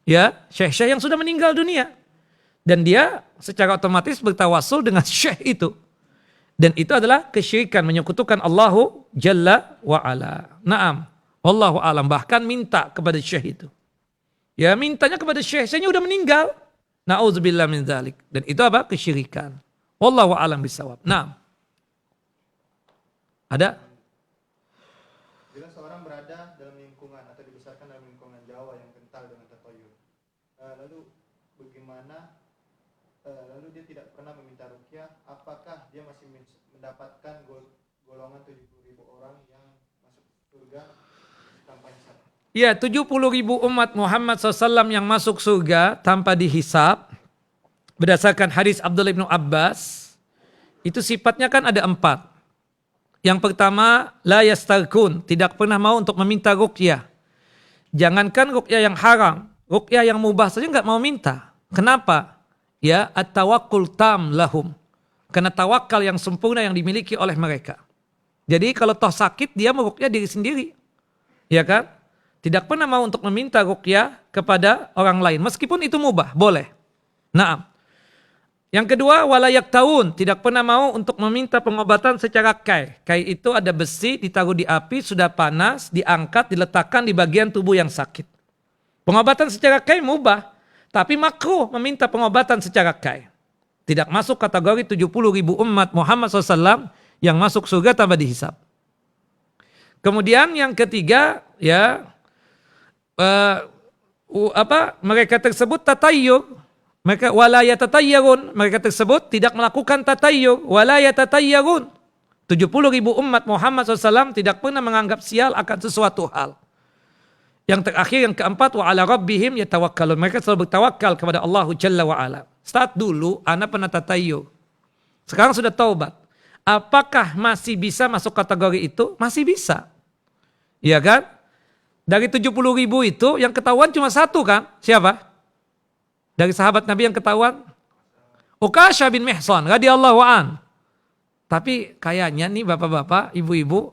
Ya, syekh-syekh yang sudah meninggal dunia. Dan dia secara otomatis bertawassul dengan syekh itu. Dan itu adalah kesyirikan. Menyekutukan Allah Jalla wa'ala. Naam. Wallahu a'lam. Bahkan minta kepada syekh itu. Ya mintanya kepada syekh-syekhnya udah meninggal. Na'udzubillah min dzalik. Dan itu apa? Kesyirikan. Wallahu a'lam bishawab. Nah. Ada? Bila seorang berada dalam lingkungan atau dibesarkan dalam lingkungan Jawa yang kental dengan tatayur. Lalu bagaimana lalu dia tidak pernah meminta ruqyah, apakah dia masih mendapatkan golongan 70.000 orang yang masuk surga tanpa hisab? Ya, 70.000 umat Muhammad SAW yang masuk surga tanpa dihisab. Berdasarkan hadis Abdullah bin Abbas. Itu sifatnya kan ada 4. Yang pertama, la yastarkun. Tidak pernah mau untuk meminta ruqyah. Jangankan ruqyah yang haram. Ruqyah yang mubah saja nggak mau minta. Kenapa? Ya, at-tawakkul tam lahum. Karena tawakal yang sempurna yang dimiliki oleh mereka. Jadi kalau toh sakit, dia meruqyah diri sendiri. Ya kan? Tidak pernah mau untuk meminta ruqyah kepada orang lain. Meskipun itu mubah, boleh. Naam. Yang kedua, walayak taun, tidak pernah mau untuk meminta pengobatan secara kai. Kai itu ada besi, ditaruh di api, sudah panas, diangkat, diletakkan di bagian tubuh yang sakit. Pengobatan secara kai mubah, tapi makruh meminta pengobatan secara kai. Tidak masuk kategori 70.000 umat Muhammad SAW yang masuk surga tanpa dihisab. Kemudian yang ketiga, ya mereka tersebut tatayyur. Mereka wala yatatayyarun, mereka tersebut tidak melakukan tatayyur, wala yatatayyarun. 70.000 umat Muhammad SAW tidak pernah menganggap sial akan sesuatu hal. Yang terakhir, yang keempat, wa ala rabbihim yatawakkalun. Mereka selalu bertawakal kepada Allah Jalla wa ala. Start dulu, anak pernah tatayyur. Sekarang sudah taubat. Apakah masih bisa masuk kategori itu? Masih bisa. Iya kan? Dari 70.000 itu yang ketahuan cuma satu kan? Siapa? Dari sahabat Nabi yang ketahuan? Ukasha bin Mihsan radhiyallahu an. Tapi kayaknya nih bapak-bapak, ibu-ibu,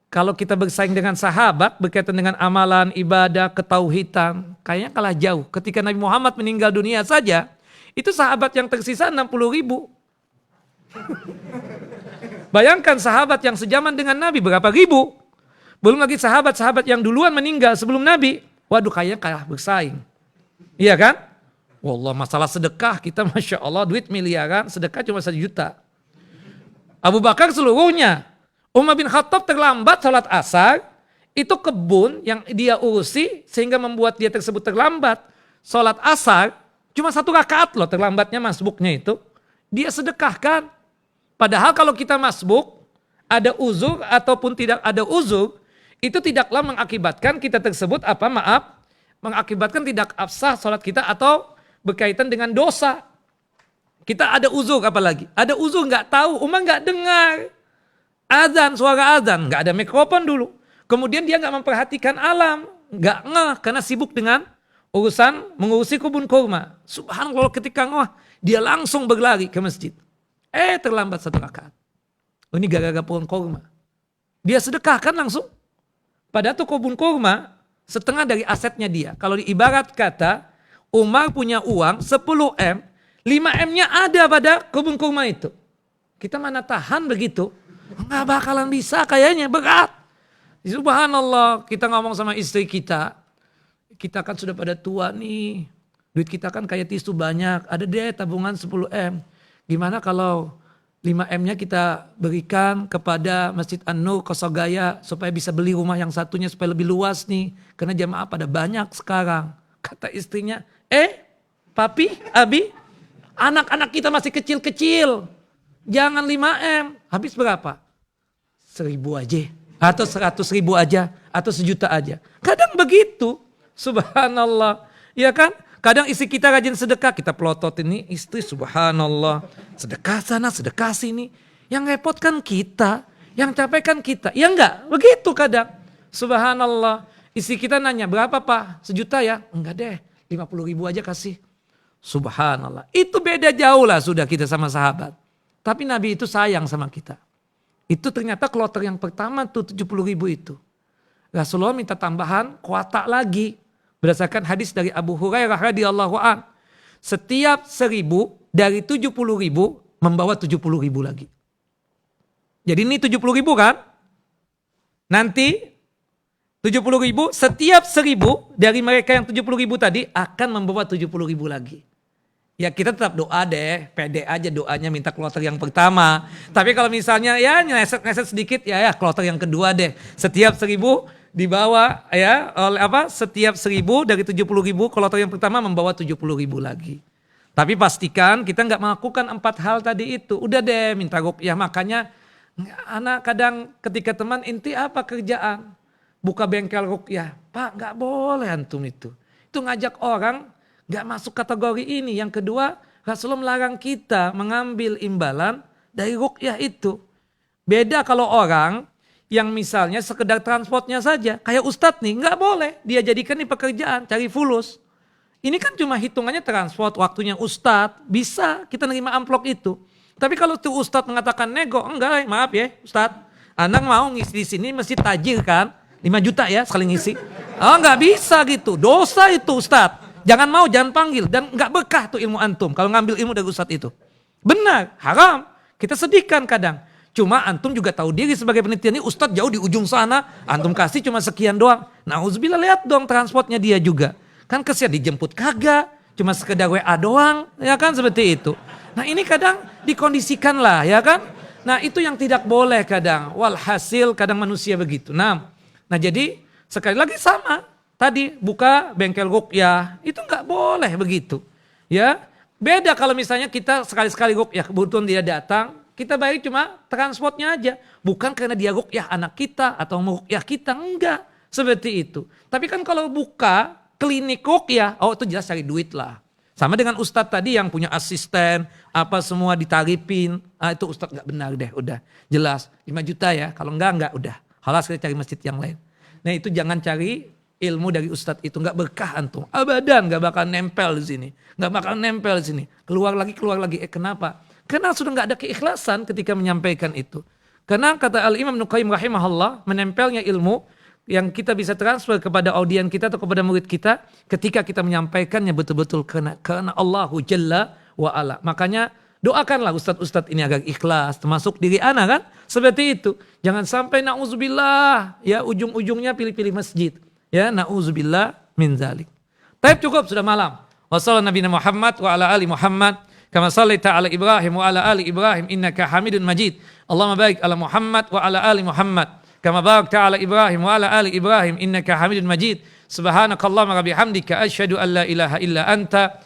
kalau kita bersaing dengan sahabat berkaitan dengan amalan, ibadah, ketauhidan, kayaknya kalah jauh. Ketika Nabi Muhammad meninggal dunia saja, itu sahabat yang tersisa 60.000. Bayangkan sahabat yang sejaman dengan Nabi berapa ribu. Belum lagi sahabat-sahabat yang duluan meninggal sebelum Nabi. Waduh, kayaknya kalah bersaing. Iya kan? Wallah, masalah sedekah kita Masya Allah duit miliaran, sedekah cuma 1 juta. Abu Bakar seluruhnya. Umar bin Khattab terlambat sholat asar, itu kebun yang dia urusi sehingga membuat dia tersebut terlambat. Sholat asar, cuma 1 rakaat loh terlambatnya masbuknya itu. Dia sedekahkan. Padahal kalau kita masbuk, ada uzur ataupun tidak ada uzur, itu tidaklah mengakibatkan kita tersebut mengakibatkan tidak absah sholat kita atau berkaitan dengan dosa. Kita ada uzur apalagi. Ada uzur nggak tahu, Umar nggak dengar. Azan, suara azan, nggak ada mikrofon dulu. Kemudian dia nggak memperhatikan alam. Nggak ngeh karena sibuk dengan urusan mengurusi kebun kurma. Subhanallah, ketika ngeh, dia langsung berlari ke masjid. Terlambat 1 rakaat. Ini gara-gara pohon kurma. Dia sedekahkan langsung. Padahal tuh kebun kurma setengah dari asetnya dia. Kalau diibarat kata, Umar punya uang 10 M, 5 M-nya ada pada kebun kurma itu. Kita mana tahan begitu? Nggak bakalan bisa kayaknya, berat. Subhanallah, kita ngomong sama istri kita kan sudah pada tua nih, duit kita kan kayak tisu banyak, ada deh tabungan 10 M. Gimana kalau 5 M-nya kita berikan kepada Masjid An-Nur Kosogaya supaya bisa beli rumah yang satunya supaya lebih luas nih. Karena jamaah pada banyak sekarang. Kata istrinya, papi, abi, anak-anak kita masih kecil-kecil. Jangan 5 M. Habis berapa? 1.000 aja. Atau 100.000 aja. Atau 1 juta aja. Kadang begitu. Subhanallah. Ya kan? Kadang istri kita rajin sedekah. Kita pelototin nih istri, subhanallah. Sedekah sana, sedekah sini. Yang repot kan kita. Yang capek kan kita. Ya enggak? Begitu kadang. Subhanallah. Istri kita nanya, berapa Pak? 1 juta ya? Enggak deh, 50.000 aja kasih. Subhanallah. Itu beda jauh lah sudah kita sama sahabat. Tapi Nabi itu sayang sama kita. Itu ternyata kloter yang pertama tuh 70.000 itu. Rasulullah minta tambahan kuota lagi. Berdasarkan hadis dari Abu Hurairah radhiyallahu an. Setiap 1.000 dari 70.000 membawa 70.000 lagi. Jadi ini 70.000 kan? Nanti 70.000, setiap 1.000 dari mereka yang 70.000 tadi akan membawa 70.000 lagi. Ya kita tetap doa deh, pede aja doanya minta kloter yang pertama. Tapi kalau misalnya ya nyeset sedikit ya kloter yang kedua deh. Setiap 1.000 dibawa ya oleh setiap 1.000 dari 70.000 kloter yang pertama membawa 70.000 lagi. Tapi pastikan kita nggak melakukan 4 hal tadi itu. Udah deh minta ruqyah. Makanya anak kadang ketika teman inti apa kerjaan? Buka bengkel ruqyah. Pak gak boleh antum itu. Itu ngajak orang gak masuk kategori ini. Yang kedua, Rasulullah melarang kita mengambil imbalan dari ruqyah itu. Beda kalau orang yang misalnya sekedar transportnya saja. Kayak ustadz nih, gak boleh. Dia jadikan ini pekerjaan, cari fulus. Ini kan cuma hitungannya transport, waktunya ustadz. Bisa kita nerima amplop itu. Tapi kalau tuh ustadz mengatakan nego, enggak maaf ya ustadz. Anak mau ngisi di sini mesti tajir kan. 5 juta ya sekali ngisi. Oh nggak bisa gitu, dosa itu Ustadz. Jangan mau, jangan panggil. Dan nggak berkah tuh ilmu antum kalau ngambil ilmu dari ustadz itu. Benar, haram. Kita sedihkan kadang. Cuma antum juga tahu diri sebagai penelitian ini ustadz jauh di ujung sana. Antum kasih cuma sekian doang. Nauzubillah, lihat dong transportnya dia juga. Kan kesian dijemput kagak. Cuma sekedar WA doang. Ya kan seperti itu. Nah ini kadang dikondisikan lah ya kan. Nah itu yang tidak boleh kadang. Walhasil kadang manusia begitu. Nah jadi sekali lagi sama. Tadi buka bengkel ruqyah, itu nggak boleh begitu. Ya, beda kalau misalnya kita sekali-sekali ruqyah, kebetulan dia datang, kita bayar cuma transportnya aja. Bukan karena dia ruqyah anak kita atau ruqyah kita, enggak. Seperti itu. Tapi kan kalau buka klinik ruqyah, oh itu jelas cari duit lah. Sama dengan ustadz tadi yang punya asisten, apa semua ditaripin. Itu ustadz nggak benar deh, udah jelas 5 juta ya. Kalau enggak udah. Halas kita cari masjid yang lain. Nah itu jangan cari ilmu dari ustadz itu, nggak berkah antum. Abadan nggak bakal nempel di sini, nggak bakal nempel di sini. Keluar lagi. Kenapa? Karena sudah nggak ada keikhlasan ketika menyampaikan itu. Karena kata Al-Imam Ibnu Qayyim rahimahullah, menempelnya ilmu yang kita bisa transfer kepada audien kita atau kepada murid kita ketika kita menyampaikannya betul-betul karena Allahu Jalla wa Ala. Makanya doakanlah ustadz-ustadz ini agar ikhlas, termasuk diri ana kan, seperti itu. Jangan sampai na'udzubillah, ya ujung-ujungnya pilih-pilih masjid. Ya, na'udzubillah min zalik. Taib cukup, sudah malam. Wassallallahu nabiyana Muhammad wa ala ali Muhammad. Kama sallaita ala Ibrahim wa ala ali Ibrahim innaka Hamidun Majid. Allahumma barik ala Muhammad wa ala ali Muhammad. Kama barakta ala Ibrahim wa ala ali Ibrahim innaka Hamidun Majid. Subhanakallahumma wa bihamdika asyhadu an la ilaha illa anta